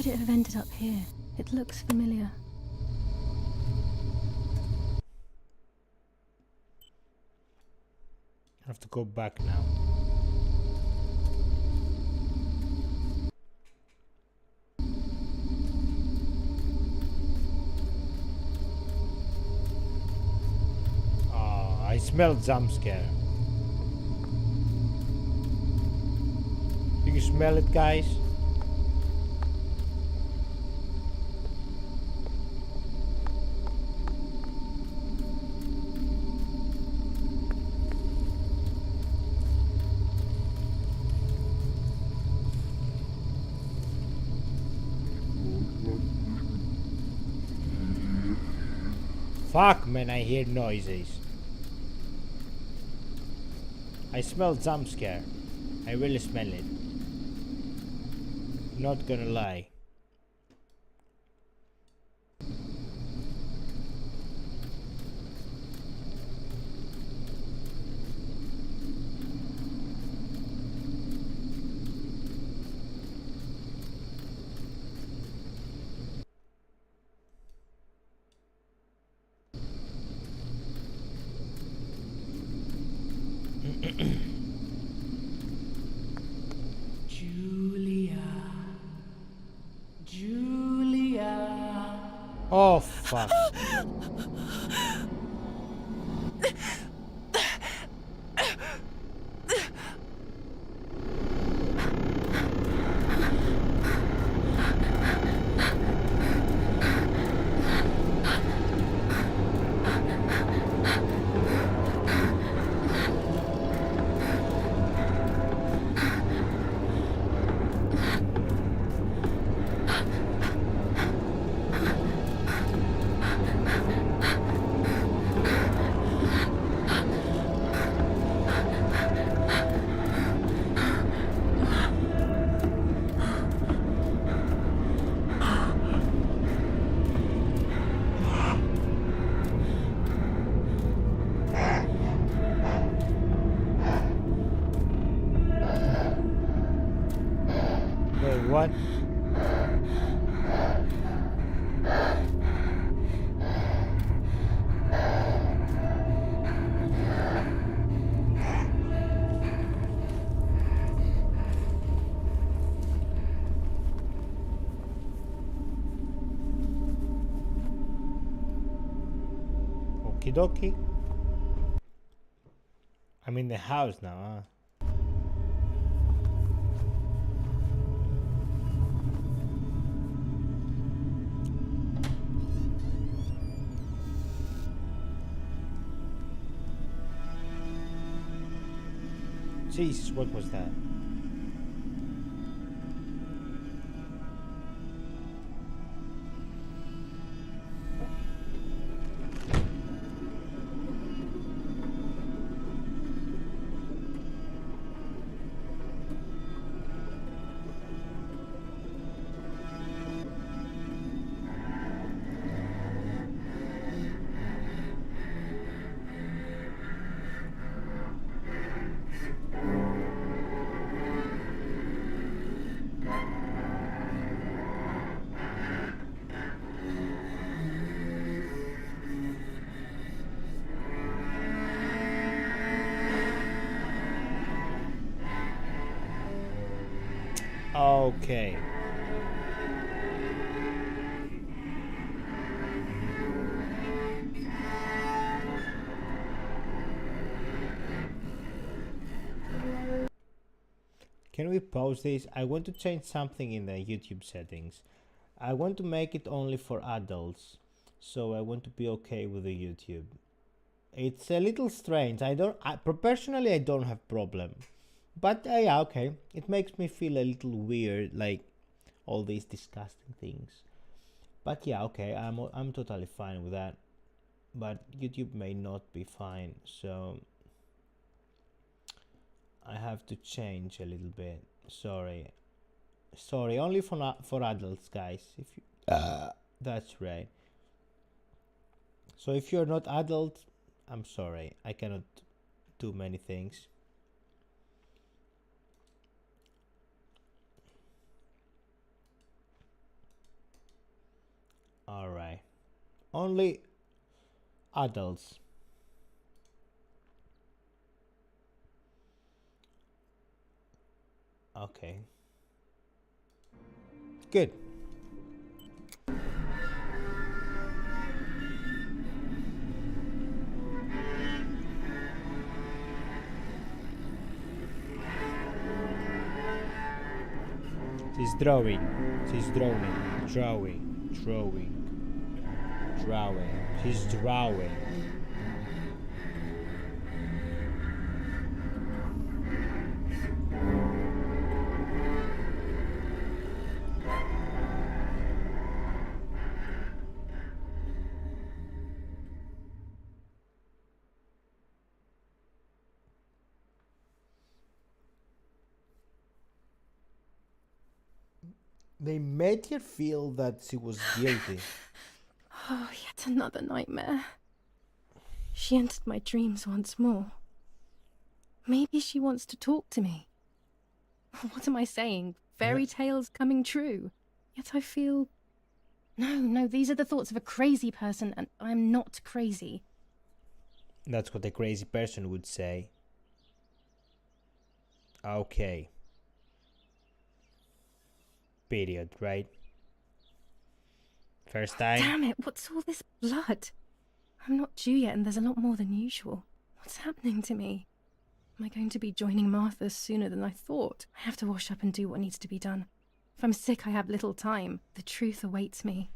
Speaker 2: could it have ended up here? It looks familiar.
Speaker 1: I have to go back now. Oh, I smell jump scare. Do you smell it, guys? Fuck, man, I hear noises. I smell jump scare. I really smell it. Not gonna lie.
Speaker 8: Giulia.
Speaker 1: Oh, fuck. Wait, what? Okie dokie. I'm in the house now, huh? Jesus, what was that? Okay. Can we pause this? I want to change something in the YouTube settings. I want to make it only for adults, so I want to be okay with the YouTube. It's a little strange. Personally, I don't have problem, but yeah, okay. It makes me feel a little weird, like all these disgusting things. But yeah, okay, I'm totally fine with that. But YouTube may not be fine, so I have to change a little bit. Sorry, only for adults, guys. If you, that's right. So if you're not adult, I'm sorry, I cannot do many things. Alright. Only adults. Okay. Good. She's drawing. She's drawing. Drawing. She's drawing. They made her feel that she was guilty.
Speaker 2: Oh, yet another nightmare. She entered my dreams once more. Maybe she wants to talk to me. What am I saying? Fairy tales coming true. Yet I feel... No, these are the thoughts of a crazy person, and I'm not crazy.
Speaker 1: That's what a crazy person would say. Okay. Period, right? First time.
Speaker 2: Damn it, what's all this blood? I'm not due yet, and there's a lot more than usual. What's happening to me? Am I going to be joining Martha sooner than I thought? I have to wash up and do what needs to be done. If I'm sick, I have little time. The truth awaits me.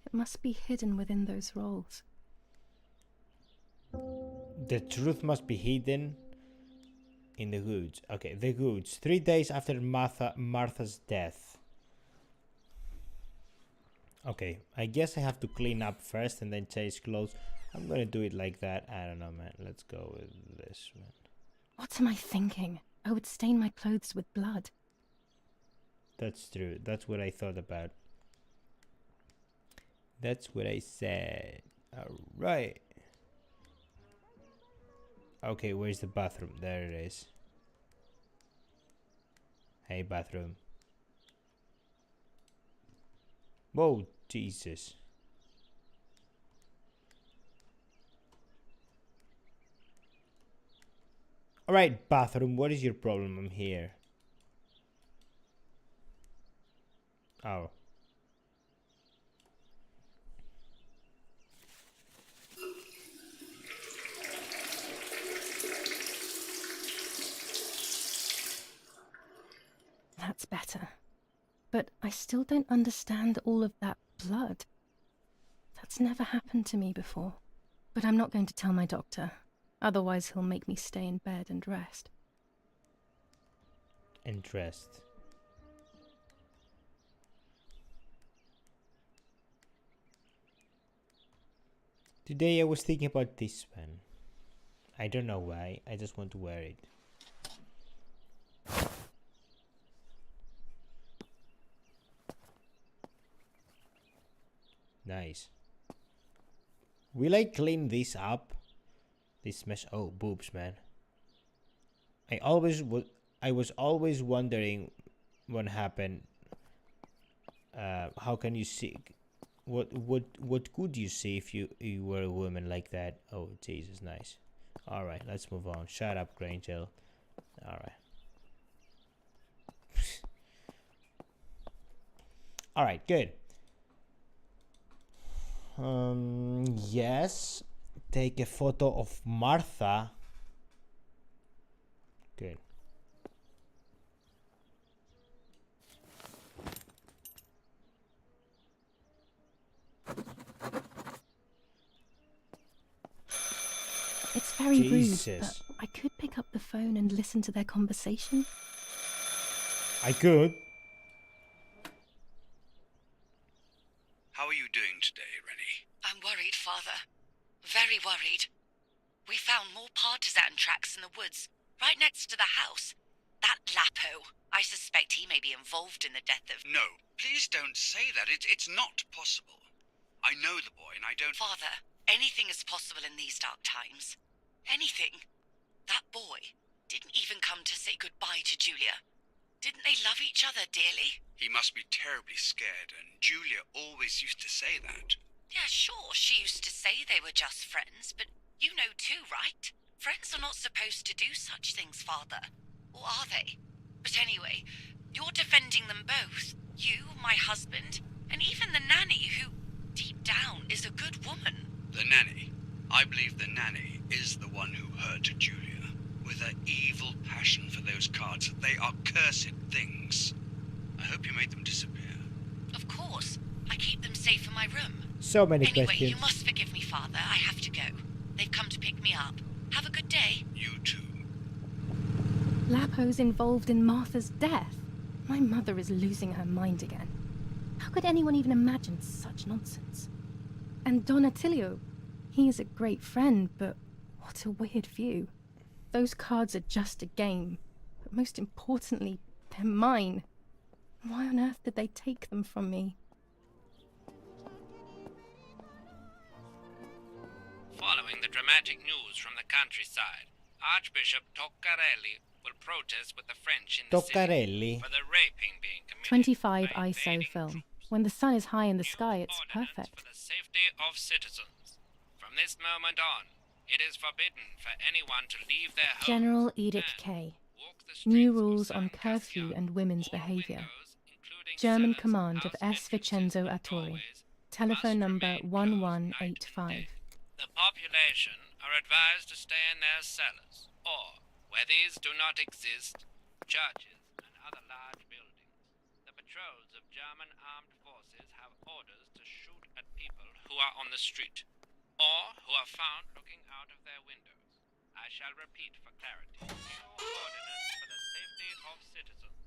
Speaker 2: It must be hidden within those rolls.
Speaker 1: The truth must be hidden in the goods. Okay, the goods. 3 days after Martha's death. Okay, I guess I have to clean up first and then change clothes. I'm gonna do it like that. I don't know, man. Let's go with this one.
Speaker 2: What am I thinking? I would stain my clothes with blood.
Speaker 1: That's true. That's what I thought about. That's what I said. Alright. Okay, where's the bathroom? There it is. Hey, bathroom. Whoa, Jesus. Alright, bathroom, what is your problem? I'm here. Oh.
Speaker 2: That's better. But I still don't understand all of that blood. That's never happened to me before. But I'm not going to tell my doctor. Otherwise he'll make me stay in bed and rest.
Speaker 1: And rest. Today I was thinking about this one. I don't know why, I just want to wear it. Nice. Will I clean this up? This mess. Oh, boobs, man. I was always wondering what happened. How can you see? What could you see if you were a woman like that? Oh, Jesus, nice. All right, let's move on. Shut up, GrAngel. All right. All right, good. Yes. Take a photo of Martha. Good.
Speaker 2: It's very
Speaker 1: Jesus.
Speaker 2: rude, but I could pick up the phone and listen to their conversation.
Speaker 1: I could.
Speaker 8: How are you doing today, Rennie?
Speaker 6: I'm worried, Father. Very worried. We found more partisan tracks in the woods, right next to the house. That Lapo, I suspect he may be involved in the death of...
Speaker 8: No, please don't say that. It's not possible. I know the boy and I don't...
Speaker 6: Father, anything is possible in these dark times. Anything. That boy didn't even come to say goodbye to Giulia. Didn't they love each other dearly?
Speaker 8: He must be terribly scared, and Giulia always used to say that.
Speaker 6: Yeah, sure, she used to say they were just friends, but you know too, right? Friends are not supposed to do such things, Father. Or are they? But anyway, you're defending them both. You, my husband, and even the nanny, who, deep down, is a good woman.
Speaker 8: The nanny. I believe the nanny is the one who hurt Giulia. With her evil passion for those cards, they are cursed things. I hope you made them disappear.
Speaker 6: Of course. I keep them safe in my room.
Speaker 1: So many
Speaker 6: Anyway,
Speaker 1: questions.
Speaker 6: you must forgive me, Father. I have to go. They've come to pick me up. Have a good day.
Speaker 8: You too.
Speaker 2: Lapo's involved in Martha's death. My mother is losing her mind again. How could anyone even imagine such nonsense? And Don Attilio, he is a great friend, but what a weird view. Those cards are just a game, but most importantly, they're mine. Why on earth did they take them from me?
Speaker 7: Following the dramatic news from the countryside, Archbishop Toccarelli will protest with the French in the
Speaker 1: Toccarelli.
Speaker 7: city for the raping being committed
Speaker 2: 25
Speaker 7: by
Speaker 2: ISO
Speaker 7: invading
Speaker 2: film.
Speaker 7: troops.
Speaker 2: When the sun is high in the
Speaker 7: New
Speaker 2: sky, it's
Speaker 7: ordinance
Speaker 2: perfect.
Speaker 7: for the safety of citizens. From this moment on, it is forbidden for anyone to leave their homes
Speaker 2: General Edict
Speaker 7: and
Speaker 2: K.
Speaker 7: walk the
Speaker 2: New
Speaker 7: streets of
Speaker 2: rules
Speaker 7: San
Speaker 2: on curfew
Speaker 7: Cassiano.
Speaker 2: and women's
Speaker 7: All
Speaker 2: behavior.
Speaker 7: windows, including
Speaker 2: German
Speaker 7: cellars,
Speaker 2: command of
Speaker 7: house
Speaker 2: S. Vincenzo
Speaker 7: entrances and
Speaker 2: Attori.
Speaker 7: doorways
Speaker 2: Telephone
Speaker 7: must
Speaker 2: number
Speaker 7: remain closed night and
Speaker 2: 1185.
Speaker 7: day. The population are advised to stay in their cellars, or, where these do not exist, churches and other large buildings. The patrols of German armed forces have orders to shoot at people who are on the street, or who are found looking out of their windows. I shall repeat for clarity. New ordinance for the safety of citizens.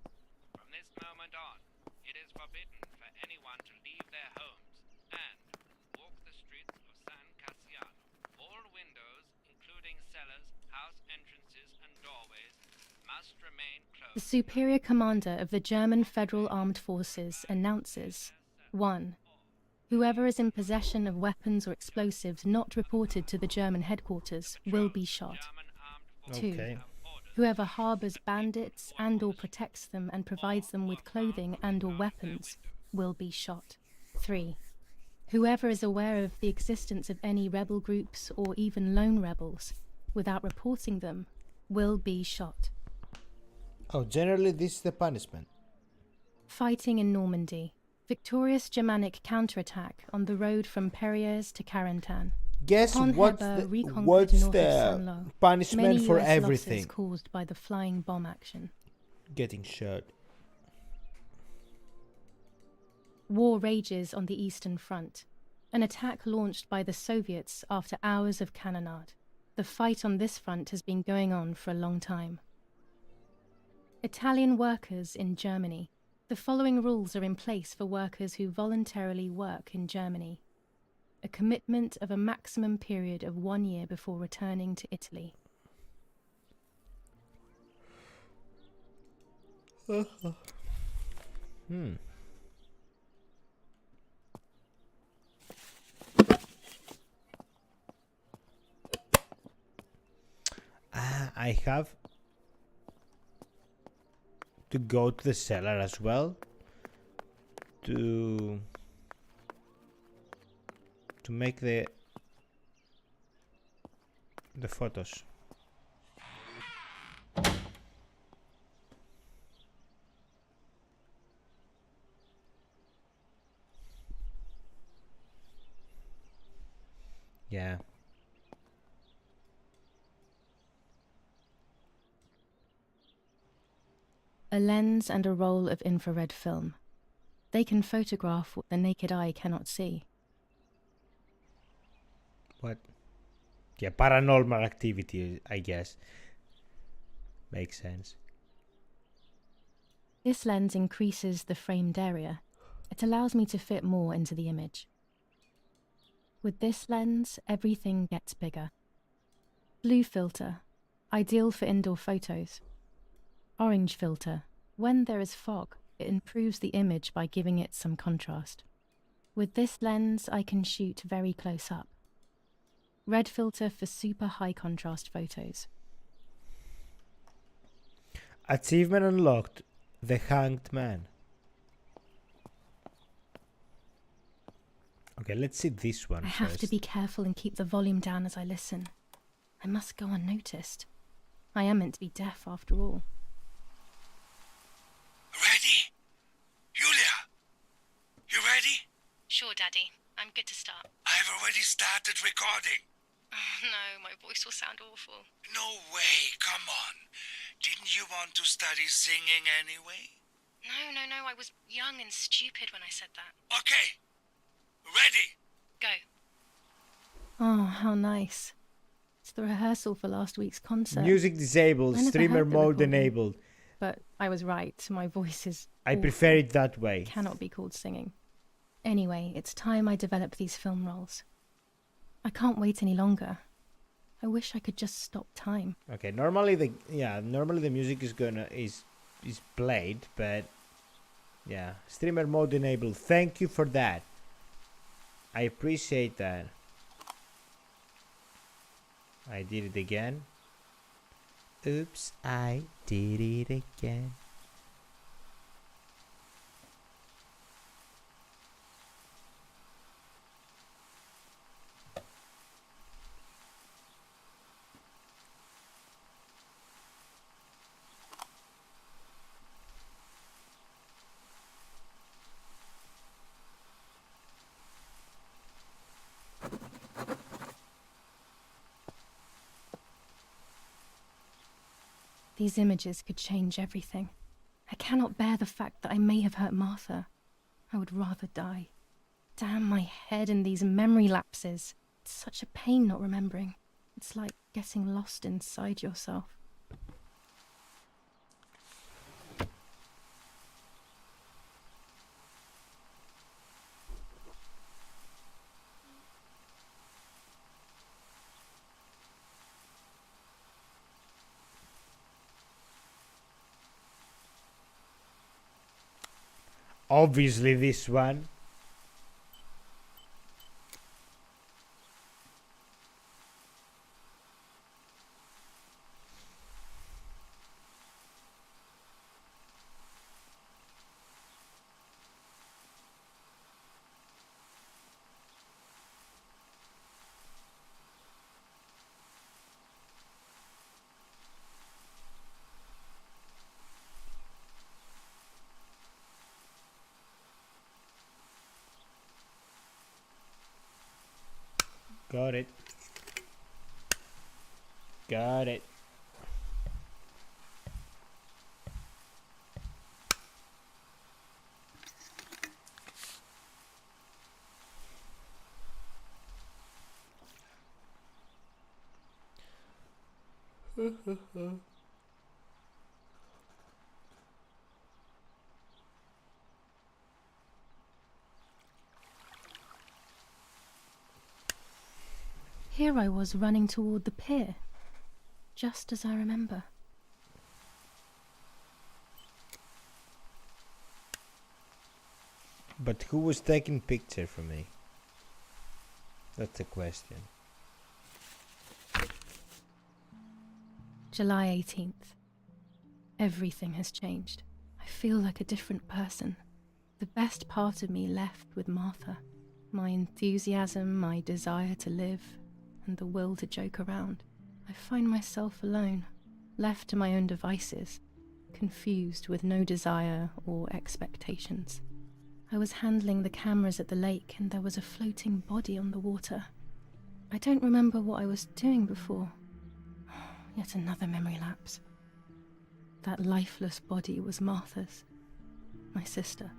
Speaker 7: From this moment on, it is forbidden for anyone to leave their homes and walk the streets of San Cassiano. All windows, including cellars, house entrances, and doorways, must remain closed.
Speaker 2: The Superior Commander of the German Federal Armed Forces announces 1. Whoever is in possession of weapons or explosives not reported to the German headquarters will be shot.
Speaker 7: German armed
Speaker 2: 2.
Speaker 1: Okay.
Speaker 2: Whoever harbors bandits and or protects them and provides them with clothing and or weapons will be shot. 3. Whoever is aware of the existence of any rebel groups or even lone rebels without reporting them will be shot.
Speaker 1: Oh, generally this is the punishment.
Speaker 2: Fighting in Normandy. Victorious Germanic counterattack on the road from Perriers to Carentan.
Speaker 1: Guess
Speaker 2: Upon
Speaker 1: what's
Speaker 2: Heber
Speaker 1: the,
Speaker 2: reconquered
Speaker 1: what's
Speaker 2: north of
Speaker 1: the
Speaker 2: Saint-Lô,
Speaker 1: punishment
Speaker 2: many
Speaker 1: for
Speaker 2: US
Speaker 1: everything?
Speaker 2: losses caused by the flying bomb action.
Speaker 1: Getting shot.
Speaker 2: War rages on the Eastern Front. An attack launched by the Soviets after hours of cannonade. The fight on this front has been going on for a long time. Italian workers in Germany. The following rules are in place for workers who voluntarily work in Germany. A commitment of a maximum period of 1 year before returning to Italy.
Speaker 1: I have to go to the cellar as well to make the photos. Yeah.
Speaker 2: A lens and a roll of infrared film. They can photograph what the naked eye cannot see.
Speaker 1: What? Yeah, paranormal activity, I guess. Makes sense.
Speaker 2: This lens increases the framed area. It allows me to fit more into the image. With this lens, everything gets bigger. Blue filter, ideal for indoor photos. Orange filter, when there is fog, it improves the image by giving it some contrast. With this lens, I can shoot very close up. Red filter for super high contrast photos.
Speaker 1: Achievement unlocked. The Hanged Man. Okay, let's see this one
Speaker 2: I
Speaker 1: first.
Speaker 2: have to be careful and keep the volume down as I listen. I must go unnoticed. I am meant to be deaf after all.
Speaker 5: Ready? Giulia? You ready?
Speaker 2: Sure, Daddy. I'm good to start.
Speaker 5: I've already started recording.
Speaker 2: Oh, no, my voice will sound awful.
Speaker 5: No way, come on. Didn't you want to study singing anyway?
Speaker 2: No, I was young and stupid when I said that.
Speaker 5: Okay. Ready?
Speaker 2: Go. Oh, how nice. It's the rehearsal for last week's concert.
Speaker 1: Music disabled,
Speaker 2: I never
Speaker 1: streamer
Speaker 2: heard the
Speaker 1: mode
Speaker 2: recording.
Speaker 1: enabled.
Speaker 2: But I was right, my voice is
Speaker 1: I
Speaker 2: awful.
Speaker 1: prefer it that way.
Speaker 2: Cannot be called singing. Anyway, it's time I develop these film roles. I can't wait any longer. I wish I could just stop time.
Speaker 1: Okay, normally the music is played, but yeah, streamer mode enabled. Thank you for that. I appreciate that. I did it again. Oops, I did it again.
Speaker 2: These images could change everything. I cannot bear the fact that I may have hurt Martha. I would rather die. Damn my head and these memory lapses. It's such a pain not remembering. It's like getting lost inside yourself.
Speaker 1: Obviously this one. Got it. Got it.
Speaker 2: Here I was running toward the pier, just as I remember.
Speaker 1: But who was taking picture for me? That's the question.
Speaker 2: July 18th. Everything has changed. I feel like a different person. The best part of me left with Martha. My enthusiasm, my desire to live, and the will to joke around. I find myself alone, left to my own devices, confused with no desire or expectations. I was handling the cameras at the lake and there was a floating body on the water. I don't remember what I was doing before. Yet another memory lapse. That lifeless body was Martha's, my sister.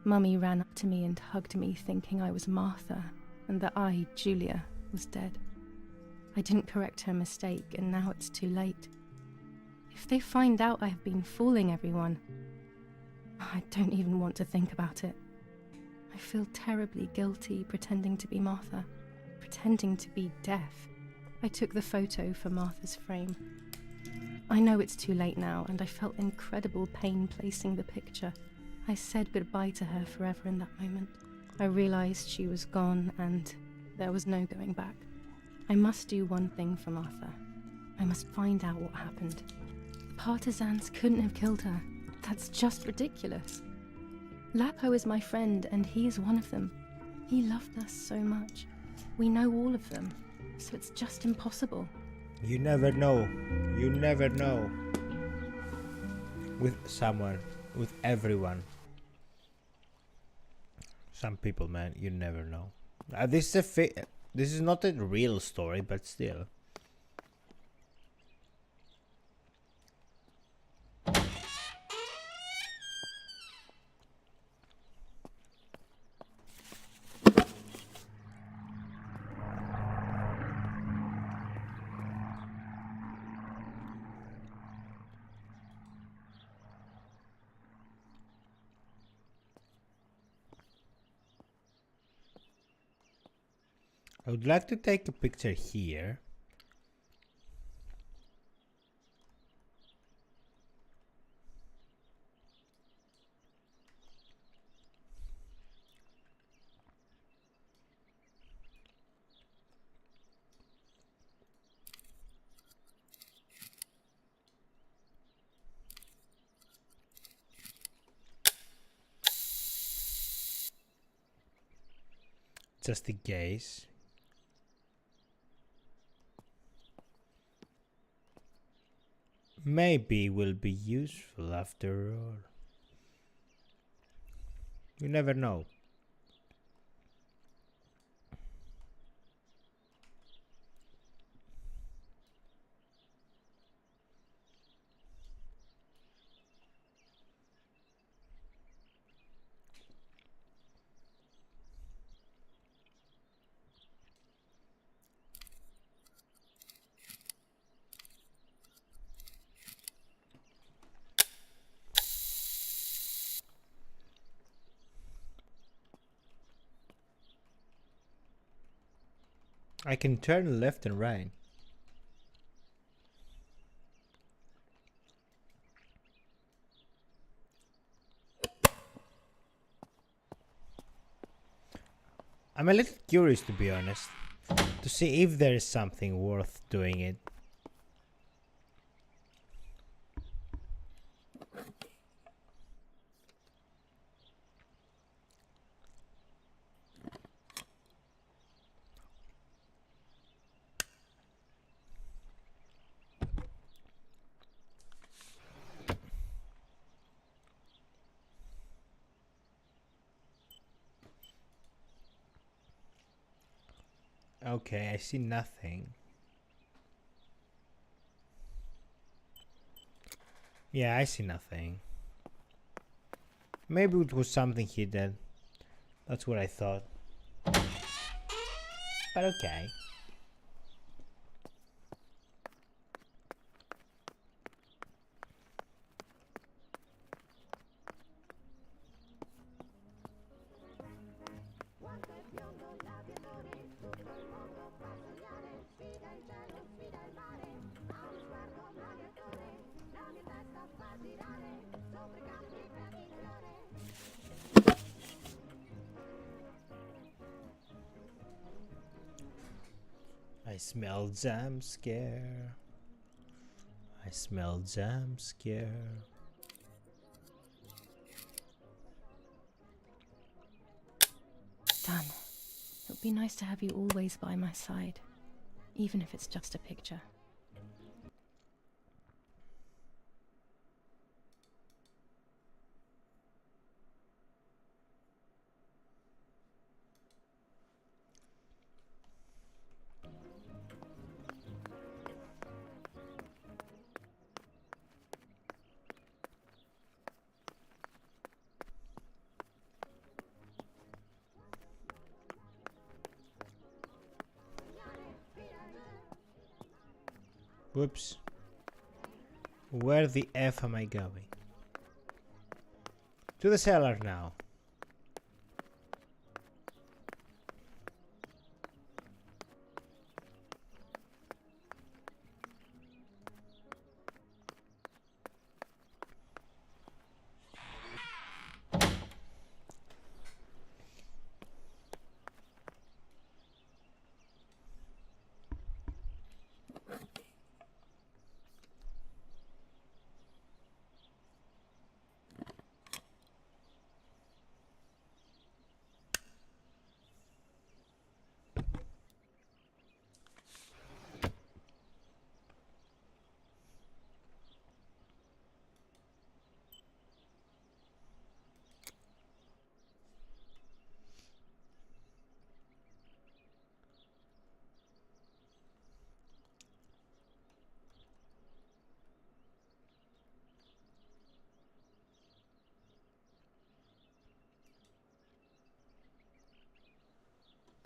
Speaker 2: Mummy ran up to me and hugged me, thinking I was Martha and that I, Giulia, was dead. I didn't correct her mistake and now it's too late. If they find out I have been fooling everyone, I don't even want to think about it. I feel terribly guilty pretending to be Martha, pretending to be deaf. I took the photo for Martha's frame. I know it's too late now, and I felt incredible pain placing the picture. I said goodbye to her forever in that moment. I realized she was gone, and there was no going back. I must do one thing for Martha. I must find out what happened. The partisans couldn't have killed her. That's just ridiculous. Lapo is my friend, and he is one of them. He loved us so much. We know all of them, so it's just impossible.
Speaker 1: You never know. You never know. With someone, with everyone. Some people, man, you never know. This is not a real story, but still. I would like to take a picture here. Just in case. Maybe will be useful after all. You never know. I can turn left and right. I'm a little curious, to be honest, to see if there is something worth doing it. Okay, I see nothing. Yeah, I see nothing. Maybe it was something hidden. That's what I thought. But okay. I smell jump scare. I smell jump scare.
Speaker 2: Dan, it would be nice to have you always by my side, even if it's just a picture.
Speaker 1: Whoops. Where the F am I going? To the cellar now.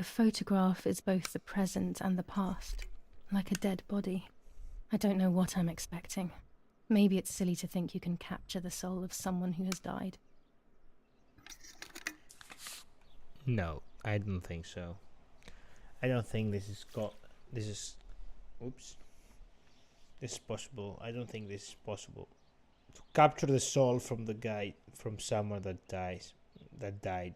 Speaker 2: A photograph is both the present and the past, like a dead body. I don't know what I'm expecting. Maybe it's silly to think you can capture the soul of someone who has died.
Speaker 1: No, I don't think so. I don't think this is possible. I don't think this is possible. To capture the soul from the guy, from someone that died.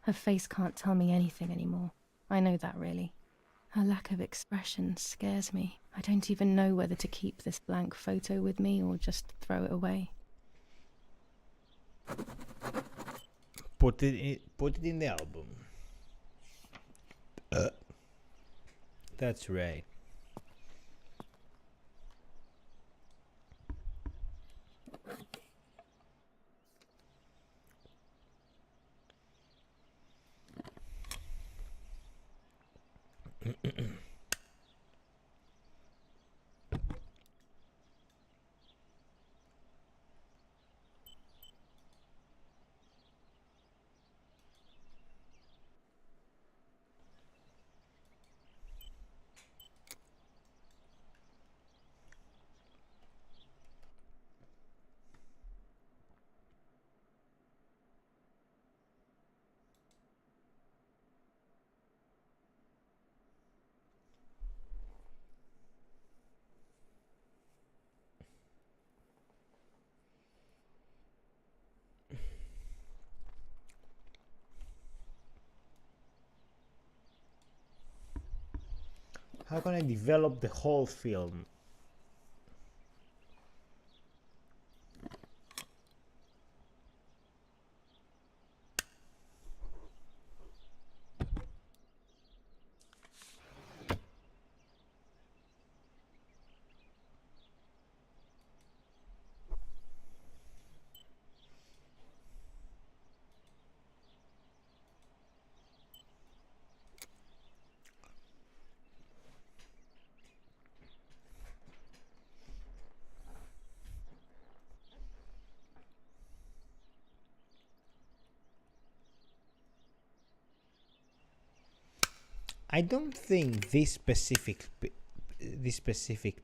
Speaker 2: Her face can't tell me anything anymore. I know that, really. Her lack of expression scares me. I don't even know whether to keep this blank photo with me or just throw it away.
Speaker 1: Put it in the album. That's right. How can I develop the whole film? I don't think this specific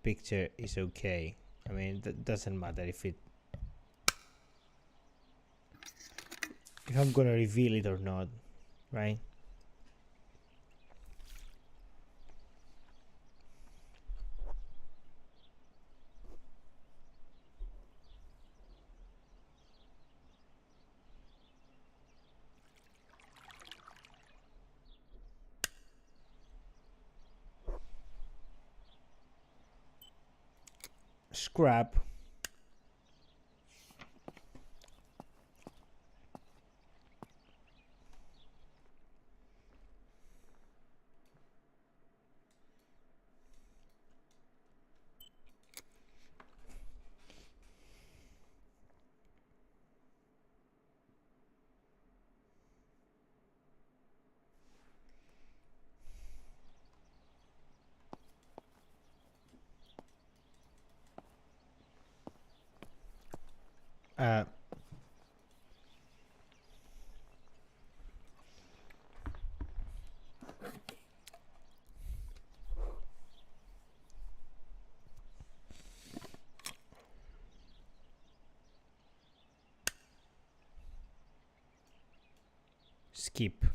Speaker 1: picture is okay. I mean, that doesn't matter if I'm gonna reveal it or not, right? Scrap. Skip.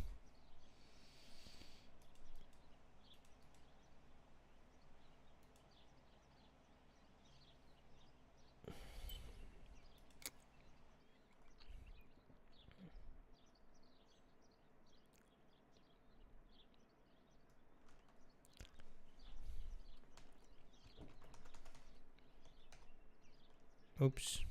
Speaker 1: Oops.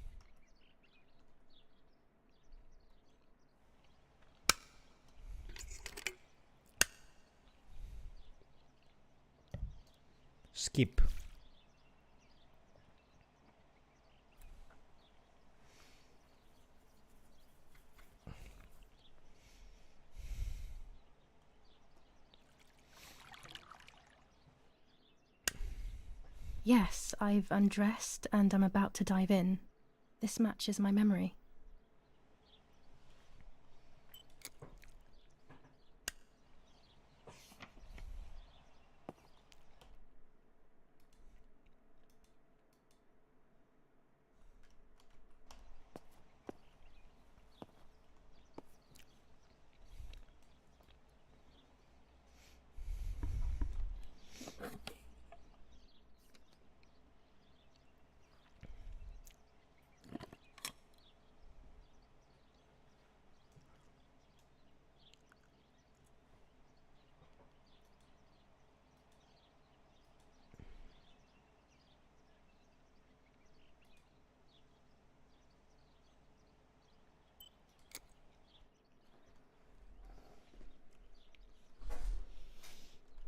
Speaker 1: Skip.
Speaker 2: Yes, I've undressed and I'm about to dive in. This matches my memory.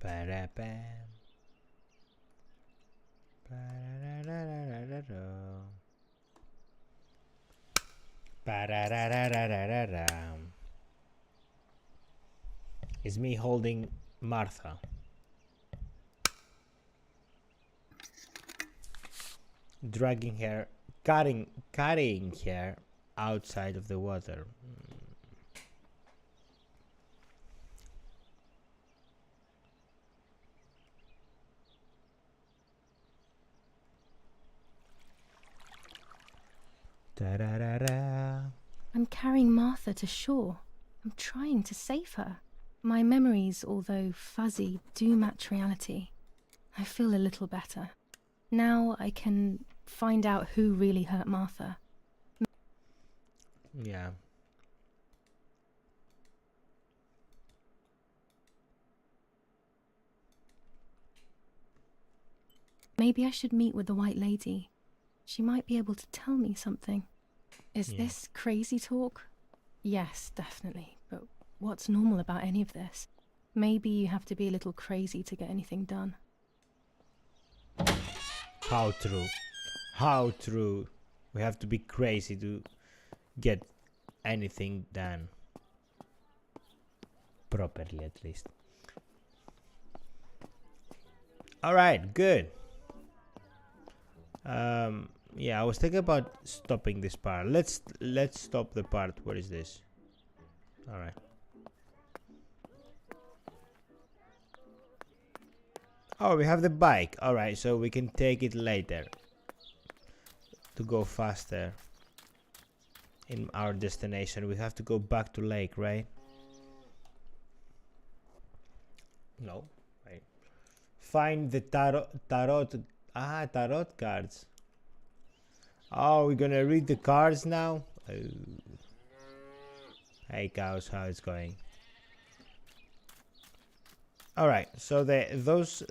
Speaker 1: Ba-da-bam. Ba-da-da-da-da-da-da. Ba-da-da-da-da-da-da. It's me holding Martha. Dragging her, carrying her outside of the water. Da-da-da-da.
Speaker 2: I'm carrying Martha to shore. I'm trying to save her. My memories, although fuzzy, do match reality. I feel a little better. Now I can find out who really hurt Martha.
Speaker 1: Yeah.
Speaker 2: Maybe I should meet with the White Lady. She might be able to tell me something. Is
Speaker 1: Yeah.
Speaker 2: this crazy talk? Yes, definitely. But what's normal about any of this? Maybe you have to be a little crazy to get anything done.
Speaker 1: How true. How true. We have to be crazy to get anything done. Properly, at least. Alright, good. Yeah, I was thinking about stopping this part. Let's stop the part. What is this? Alright. Oh, we have the bike. Alright, so we can take it later to go faster in our destination. We have to go back to lake, right? No, right. Find the tarot cards. Oh, we're gonna read the cards now. Oh. Hey cows, how it's going? All right, so those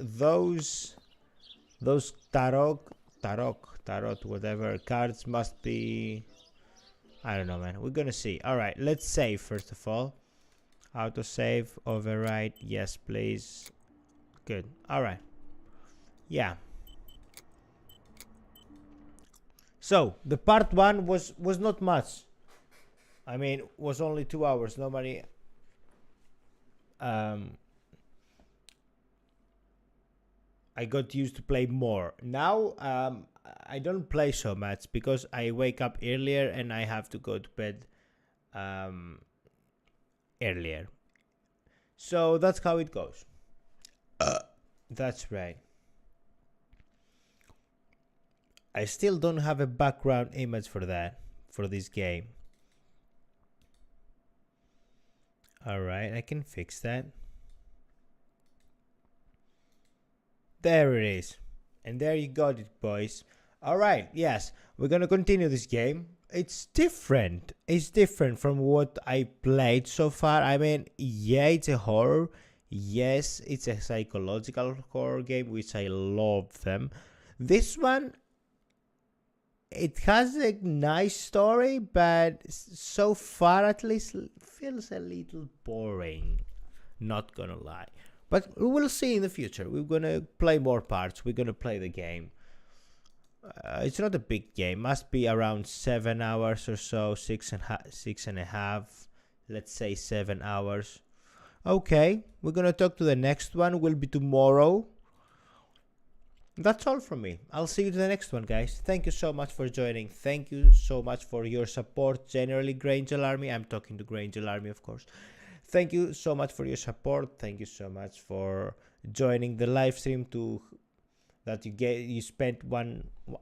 Speaker 1: tarot whatever cards must be. I don't know, man. We're gonna see. All right, let's save first of all. Auto save, override. Yes, please. Good. All right. Yeah. So the part one was not much. I mean, was only 2 hours. Nobody. I got used to play more. Now I don't play so much because I wake up earlier and I have to go to bed earlier. So that's how it goes. That's right. I still don't have a background image for that, for this game. Alright, I can fix that. There it is. And there you got it, boys. Alright, yes, we're gonna continue this game. It's different. It's different from what I played so far. I mean, yeah, it's a horror. Yes, it's a psychological horror game, which I love them. This one, it has a nice story, but so far at least feels a little boring. Not gonna lie. But we will see in the future. We're gonna play more parts. We're gonna play the game. It's not a big game. Must be around 7 hours or so. 6.5. Let's say 7 hours. Okay, we're gonna talk to the next one. Will be tomorrow. That's all from me. I'll see you to the next one, guys. Thank you so much for joining. Thank you so much for your support. Generally, GrAngel Army. I'm talking to GrAngel Army, of course. Thank you so much for your support. Thank you so much for joining the live stream. You spent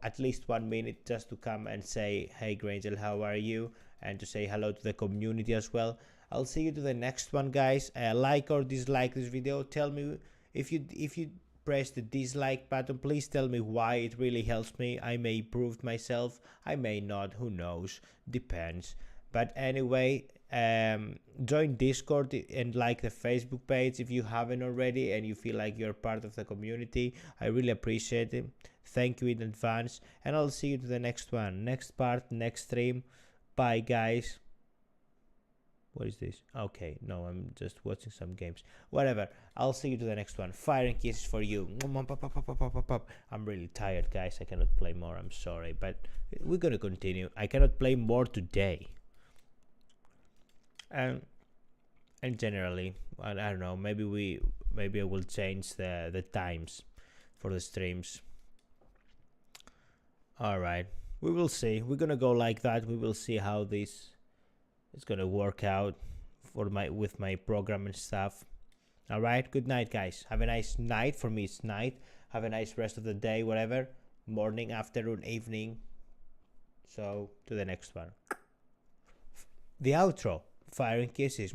Speaker 1: at least 1 minute just to come and say, hey GrAngel, how are you? And to say hello to the community as well. I'll see you to the next one, guys. Like or dislike this video. Tell me if you press the dislike button, please tell me why. It really helps me. I may improve myself, I may not, who knows, depends. But anyway, join Discord and like the Facebook page if you haven't already and you feel like you're part of the community. I really appreciate it. Thank you in advance, and I'll see you to the next one, next part, next stream. Bye guys. What is this? Okay, no, I'm just watching some games. Whatever. I'll see you to the next one. Fire and kisses for you. I'm really tired, guys. I cannot play more. I'm sorry, but we're gonna continue. I cannot play more today. And generally, I don't know. Maybe I will change the times for the streams. All right, we will see. We're gonna go like that. We will see how this is gonna work out for with my program and stuff. All right, good night, guys. Have a nice night. For me, it's night. Have a nice rest of the day, whatever. Morning, afternoon, evening. So to the next one. The outro. Fire and kisses.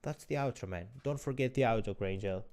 Speaker 1: That's the outro, man. Don't forget the outro, GrAngel.